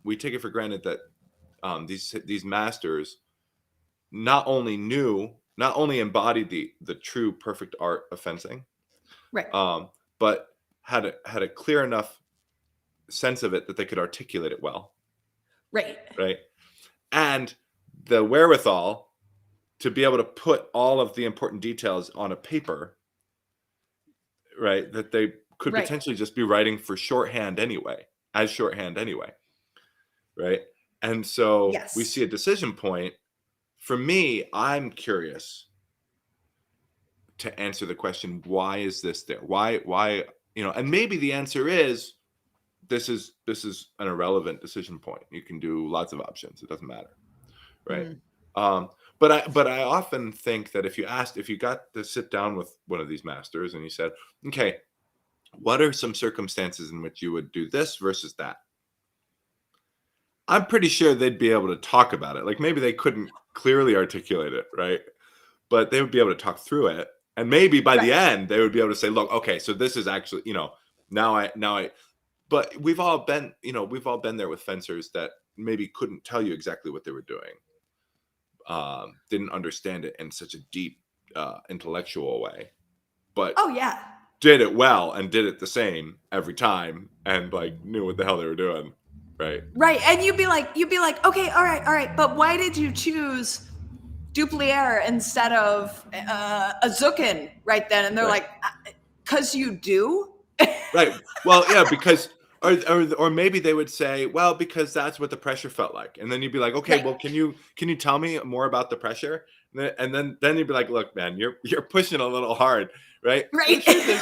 these masters not only embodied the true perfect art of fencing, Right. but had a clear enough sense of it that they could articulate it well. Right. Right. And the wherewithal to be able to put all of the important details on a paper, right, that they could Right. potentially just be writing for shorthand anyway, right? And so Yes. we see a decision point. For me, I'm curious to answer the question, why is this there? Why, and maybe the answer is this is an irrelevant decision point. You can do lots of options. It doesn't matter. Right. But I often think that if you got to sit down with one of these masters and you said, okay, what are some circumstances in which you would do this versus that? I'm pretty sure they'd be able to talk about it. Like maybe they couldn't clearly articulate it, right? But they would be able to talk through it. And maybe by the end, they would be able to say, look, okay, so this is actually, now I, but we've all been there with fencers that maybe couldn't tell you exactly what they were doing. Didn't understand it in such a deep intellectual way, but did it well and did it the same every time and like knew what the hell they were doing. Right. And you'd be like, okay, all right, but why did you choose duplier instead of a zucken right then? And they're like, because you do. Right. Well, yeah, because or maybe they would say, well, because that's what the pressure felt like. And then you'd be like, okay, well, can you tell me more about the pressure? And then you'd be like, look, man, you're pushing a little hard, right? Right. They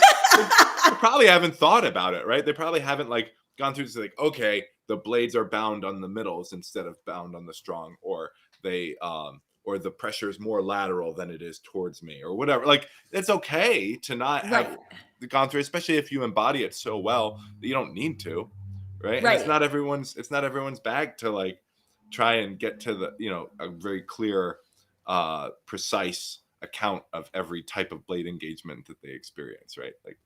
probably haven't thought about it, right? They probably haven't like gone through to like, okay, the blades are bound on the middles instead of bound on the strong, or they or the pressure is more lateral than it is towards me, or whatever. Like it's okay to not have gone through, especially if you embody it so well that you don't need to, right? And it's not everyone's bag to like try and get to the a very clear precise account of every type of blade engagement that they experience, right? Like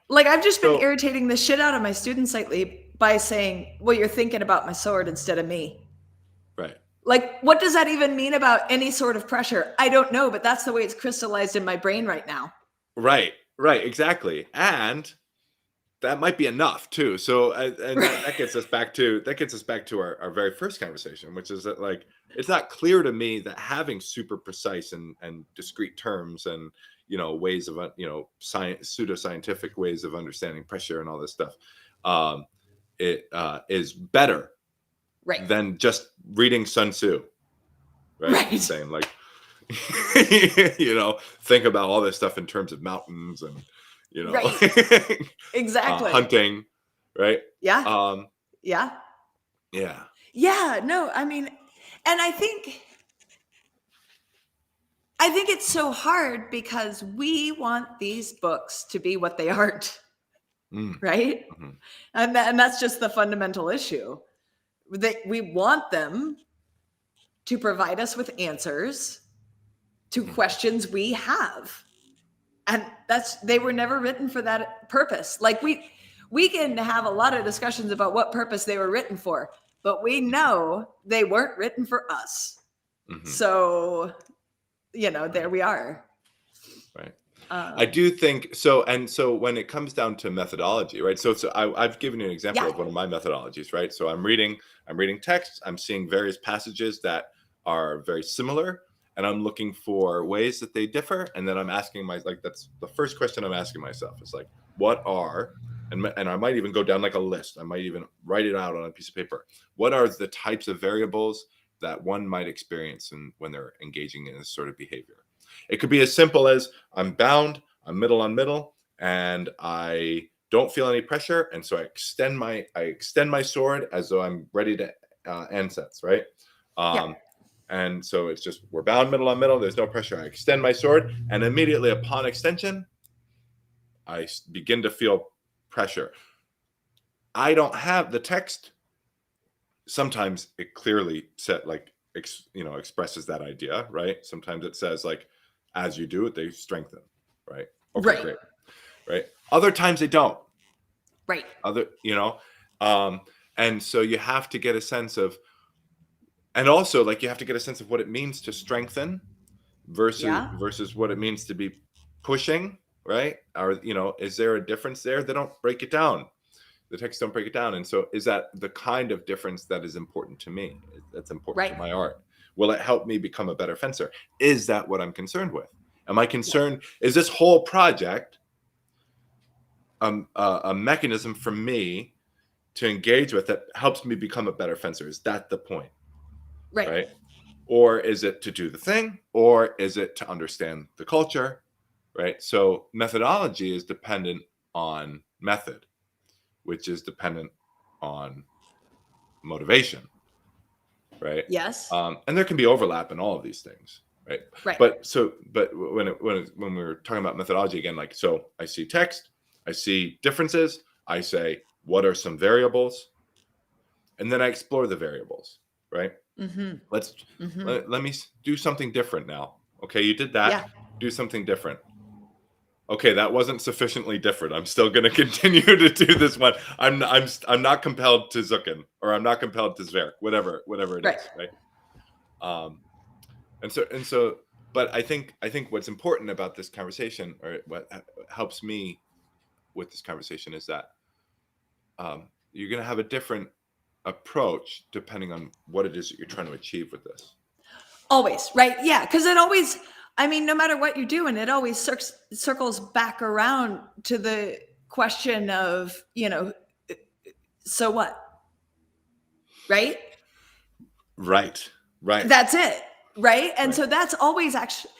like I've just been irritating the shit out of my students lately by saying, well, you're thinking about my sword instead of me. Right. Like, what does that even mean about any sort of pressure? I don't know, but that's the way it's crystallized in my brain right now. Right, exactly. And that might be enough too. So, and that gets us back to our very first conversation, which is that like, it's not clear to me that having super precise and discrete terms and, ways of, pseudoscientific ways of understanding pressure and all this stuff, it is better than just reading Sun Tzu, right? Saying like, think about all this stuff in terms of mountains and, exactly. Hunting, right? Yeah. No, I mean, and I think it's so hard because we want these books to be what they aren't, right? Mm-hmm. And that's just the fundamental issue. We want them to provide us with answers to questions we have. And they were never written for that purpose. Like we can have a lot of discussions about what purpose they were written for, but we know they weren't written for us. Mm-hmm. So, there we are. Right. I do think so. And so when it comes down to methodology, right? So I've given you an example of one of my methodologies, right? So I'm reading texts. I'm seeing various passages that are very similar, and I'm looking for ways that they differ. And then I'm asking that's the first question I'm asking myself is like, what are, and I might even go down like a list. I might even write it out on a piece of paper. What are the types of variables that one might experience when they're engaging in this sort of behavior? It could be as simple as I'm bound, I'm middle on middle, and I don't feel any pressure, and so I extend my sword as though I'm ready to ansets, right? And so it's just we're bound middle on middle. There's no pressure. I extend my sword, and immediately upon extension, I begin to feel pressure. I don't have the text sometimes it clearly expresses that idea, right? Sometimes it says like, as you do it, they strengthen, right? Okay, Right. great, right? Other times they don't. Right. And so you have to get a sense of, and also like you have to get a sense of what it means to strengthen Yeah. versus what it means to be pushing, right? Or is there a difference there? They don't break it down. The texts don't break it down. And so is that the kind of difference that is important to me? That's important to Right. my art. Will it help me become a better fencer? Is that what I'm concerned with? Am I concerned? Is this whole project a mechanism for me to engage with that helps me become a better fencer? Is that the point? Right? Or is it to do the thing? Or is it to understand the culture? Right? So methodology is dependent on method, which is dependent on motivation, right? Yes. And there can be overlap in all of these things, right? Right. But when we were talking about methodology again, like, so I see text, I see differences, I say, what are some variables? And then I explore the variables, right? Mm-hmm. Let me do something different now. Okay, you did that. Yeah. Do something different. Okay, that wasn't sufficiently different. I'm still going to continue to do this one. I'm not compelled to Zucken, or I'm not compelled to Zwerg, whatever it Right. is, right? And so, but I think what's important about this conversation, or what helps me with this conversation, is that you're going to have a different approach depending on what it is that you're trying to achieve with this. Always, right? Yeah, because it always, I mean, no matter what you're doing, it always circles back around to the question of, so what? Right? Right. That's it. Right? And Right. so that's always actually,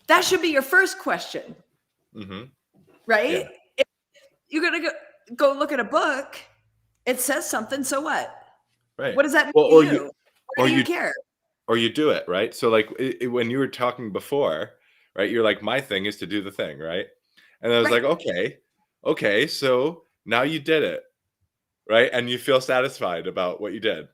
that should be your first question. Mm-hmm. Right? Yeah. If you're going to go look at a book, it says something, so what? Right. What does that mean Well, to you? Why do you care? Or you do it, right? So like when you were talking before, right? You're like, my thing is to do the thing, right? And I was Right. like, okay, so now you did it, right? And you feel satisfied about what you did.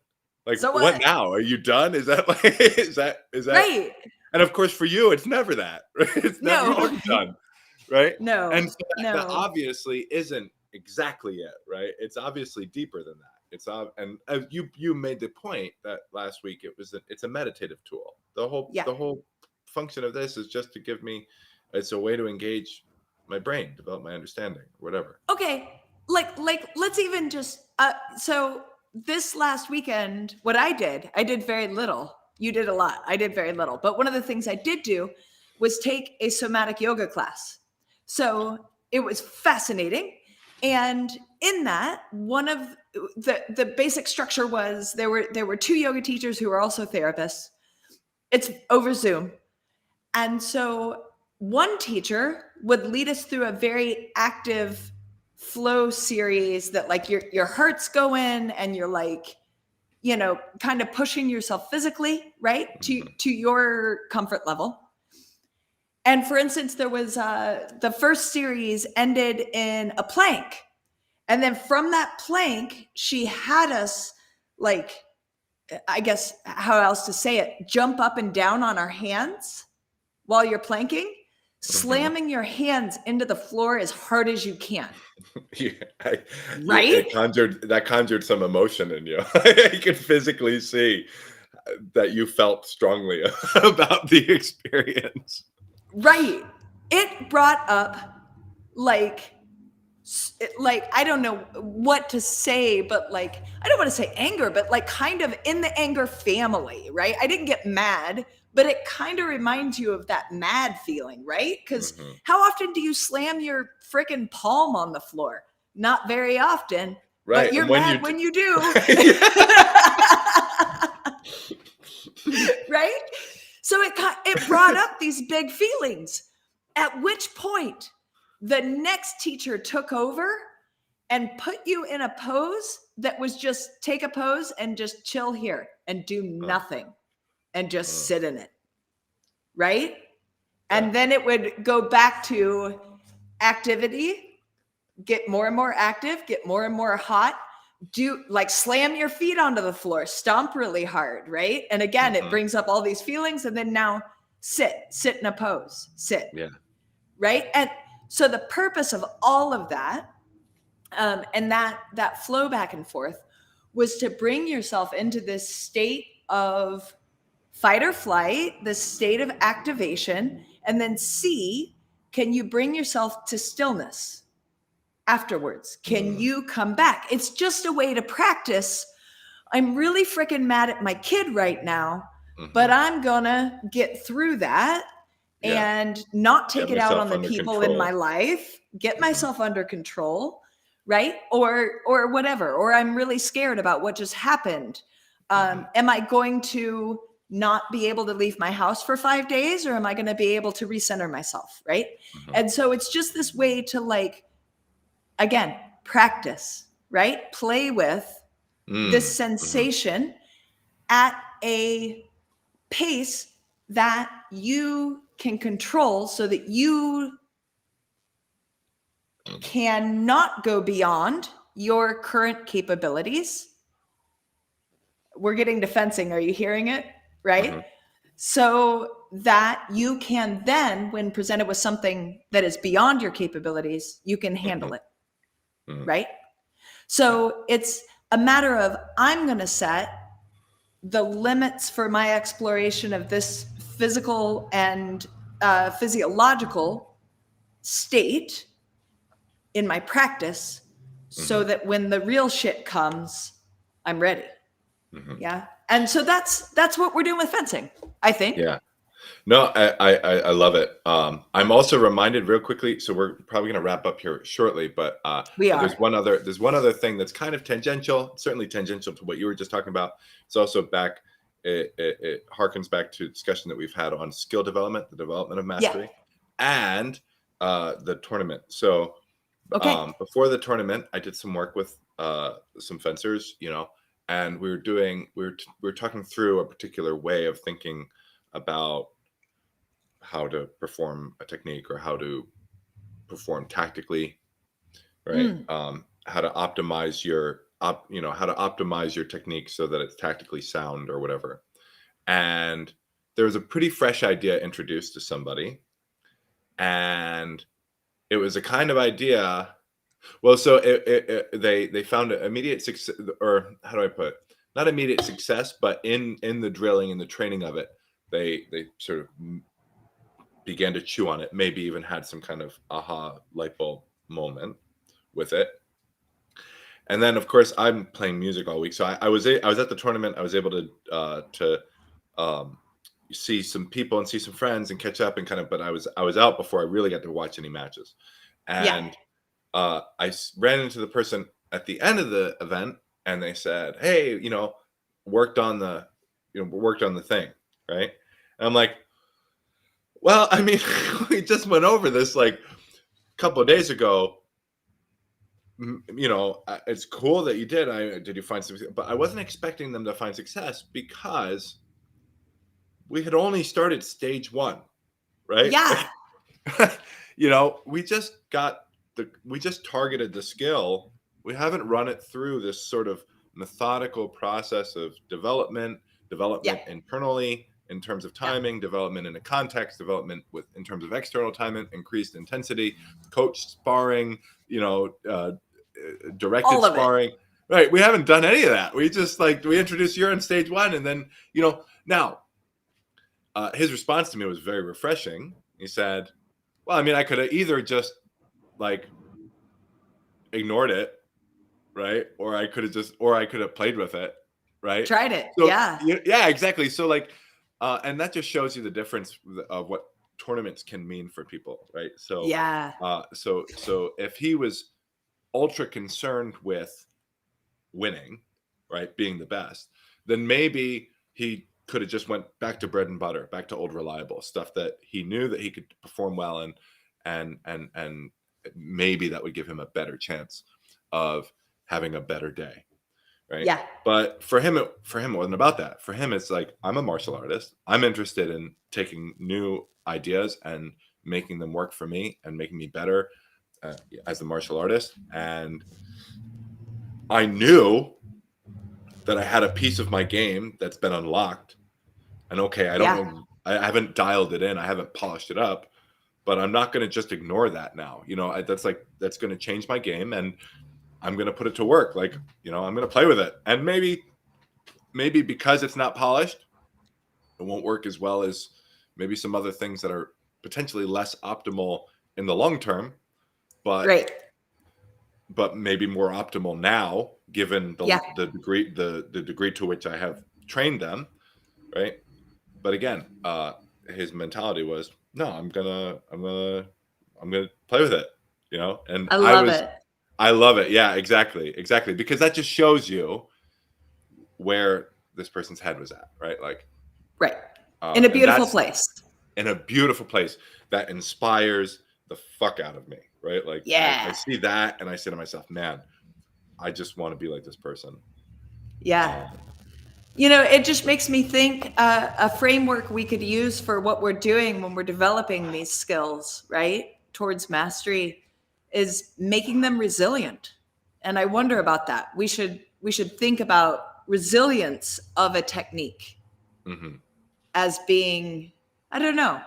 Like, So what what? now? Are you done? Is that like, is that? Right. And of course, for you, it's never that. Right? It's never, you're No. never done, right? No. And so that No. obviously isn't exactly it, right? It's obviously deeper than that. It's and you made the point that last week it's a meditative tool. The whole function of this is just to give me, it's a way to engage my brain, develop my understanding, whatever. Okay, like let's even just so this last weekend, what I did very little. You did a lot. I did very little. But one of the things I did do was take a somatic yoga class. So it was fascinating. And in that, one of the basic structure was there were two yoga teachers who were also therapists. It's over Zoom. And so one teacher would lead us through a very active flow series that like your heart's going and you're like, kind of pushing yourself physically, right? To your comfort level. And for instance, there was the first series ended in a plank. And then from that plank, she had us like, I guess how else to say it, jump up and down on our hands while you're planking, slamming your hands into the floor as hard as you can. Yeah, Right? That conjured some emotion in you. I could physically see that you felt strongly about the experience. Right. It brought up like I don't know what to say, but like I don't want to say anger, but like kind of in the anger family, right? I didn't get mad, but it kind of reminds you of that mad feeling, right? Because how often do you slam your freaking palm on the floor? Not very often, Right. but you're mad when you do. Right? So it brought up these big feelings, at which point the next teacher took over and put you in a pose that was just take a pose and just chill here and do nothing and just sit in it. Right? And then it would go back to activity, get more and more active, get more and more hot, do like slam your feet onto the floor, stomp really hard, right? And again, it brings up all these feelings. And then now sit in a pose, sit, Yeah. right? And so the purpose of all of that, and that flow back and forth, was to bring yourself into this state of fight or flight, this state of activation, and then see, can you bring yourself to stillness afterwards? Can you come back? It's just a way to practice. I'm really freaking mad at my kid right now, but I'm gonna get through that and not take it out on the people in my life, get myself under control, right? Or whatever. Or I'm really scared about what just happened. Am I going to not be able to leave my house for 5 days, or am I going to be able to recenter myself, right? And so it's just this way to, like, again, practice, right? Play with this sensation at a pace that you can control, so that you cannot go beyond your current capabilities. We're getting to fencing. Are you hearing it? Right? So that you can then, when presented with something that is beyond your capabilities, you can handle it. Right? So it's a matter of, I'm going to set the limits for my exploration of this physical and physiological state in my practice, so that when the real shit comes, I'm ready. Yeah. And so that's what we're doing with fencing, I think. Yeah. No, I love it. I'm also reminded real quickly, so we're probably going to wrap up here shortly, but there's one other thing that's kind of tangential, certainly tangential to what you were just talking about. It's also back, it harkens back to discussion that we've had on skill development, the development of mastery, and the tournament. So before the tournament, I did some work with some fencers, and we were talking through a particular way of thinking about how to perform a technique, or how to perform tactically, right? How to optimize your technique so that it's tactically sound or whatever. And there was a pretty fresh idea introduced to somebody, and it was a kind of idea. Well, so they found immediate success, or how do I put it? Not immediate success, but in the drilling and the training of it, they sort of began to chew on it, maybe even had some kind of aha light bulb moment with it. And then, of course, I'm playing music all week, so I was at the tournament. I was able to see some people and see some friends and catch up and kind of. But I was out before I really got to watch any matches, and I ran into the person at the end of the event, and they said, "Hey, worked on the thing, right?" And I'm like, well, I mean, we just went over this like a couple of days ago. It's cool that you did. Did you find some? But I wasn't expecting them to find success, because we had only started stage 1, right? Yeah. We just targeted the skill. We haven't run it through this sort of methodical process of development internally, in terms of timing, development in a context, development in terms of external timing, increased intensity, coach sparring, directed sparring. Right. We haven't done any of that. We just we introduced you in stage 1, and then, now his response to me was very refreshing. He said, well, I mean, I could have either just ignored it, right? Or I could have played with it, right? Tried it. So, yeah, exactly. So and that just shows you the difference of what tournaments can mean for people, right? So so if he was ultra concerned with winning, right, being the best, then maybe he could have just went back to bread and butter, back to old reliable stuff that he knew that he could perform well in, and maybe that would give him a better chance of having a better day. Right. Yeah. But for him, it wasn't about that. For him, it's like, I'm a martial artist. I'm interested in taking new ideas and making them work for me and making me better as a martial artist. And I knew that I had a piece of my game that's been unlocked. And okay, I don't know, I haven't dialed it in, I haven't polished it up, but I'm not going to just ignore that now. That's going to change my game, and I'm going to put it to work. Like, I'm going to play with it. And maybe because it's not polished, it won't work as well as maybe some other things that are potentially less optimal in the long term, but Right. but maybe more optimal now, given the degree to which I have trained them, right? But again, his mentality was, no, I'm gonna play with it, And I love it. I love it. Yeah, exactly, because that just shows you where this person's head was at, right? Like, right, in a beautiful that's place. In a beautiful place that inspires the fuck out of me, right? Like, I see that and I say to myself, man, I just want to be like this person. Yeah. It just makes me think a framework we could use for what we're doing when we're developing these skills, right, towards mastery, is making them resilient. And I wonder about that. We should think about resilience of a technique as being, I don't know,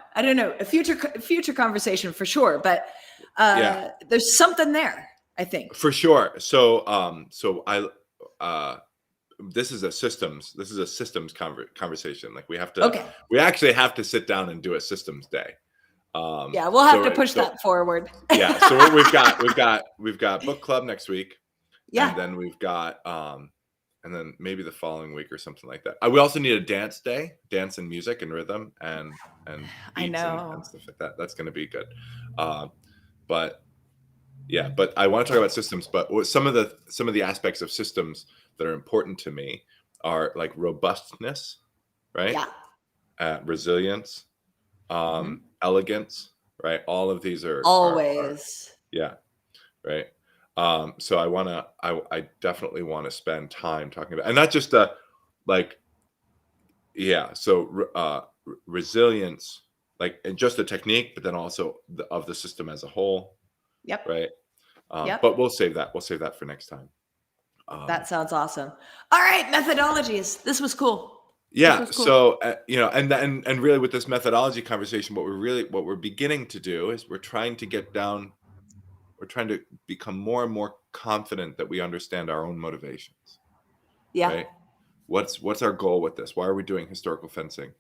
a future conversation for sure. But there's something there, I think. For sure. So this is a systems conversation. Like, we actually have to sit down and do a systems day. We'll have to push that forward. Yeah. So what we've got book club next week. Yeah. And then we've got and then maybe the following week or something like that. We also need a dance day, dance and music and rhythm and beats I know. and stuff like that. That's going to be good. But I want to talk about systems. But some of the aspects of systems that are important to me are like robustness, right? Yeah. Resilience, elegance, right? All of these are always. Right. So I definitely want to spend time talking about, and not just resilience, like, and just the technique, but then also of the system as a whole. Yep. Right. But we'll save that for next time. That sounds awesome. All right, methodologies. This was cool. Yeah. So and really, with this methodology conversation, what we're beginning to do is we're trying to become more and more confident that we understand our own motivations. Yeah. Right? What's our goal with this? Why are we doing historical fencing?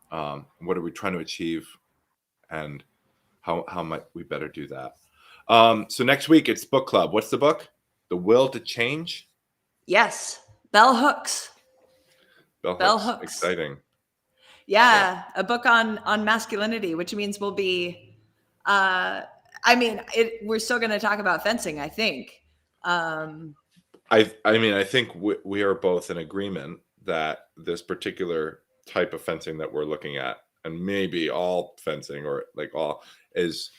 What are we trying to achieve? And how might we better do that? So next week it's book club. What's the book? The Will to Change? Yes. Bell hooks. Bell hooks. Exciting. Yeah. A book on masculinity, which means we'll be we're still going to talk about fencing, I think. I think we are both in agreement that this particular type of fencing that we're looking at, and maybe all fencing, or like all, is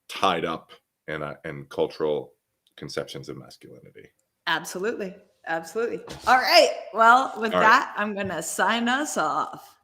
tied up in cultural conceptions of masculinity. Absolutely. All right. Well, with that, I'm going to sign us off.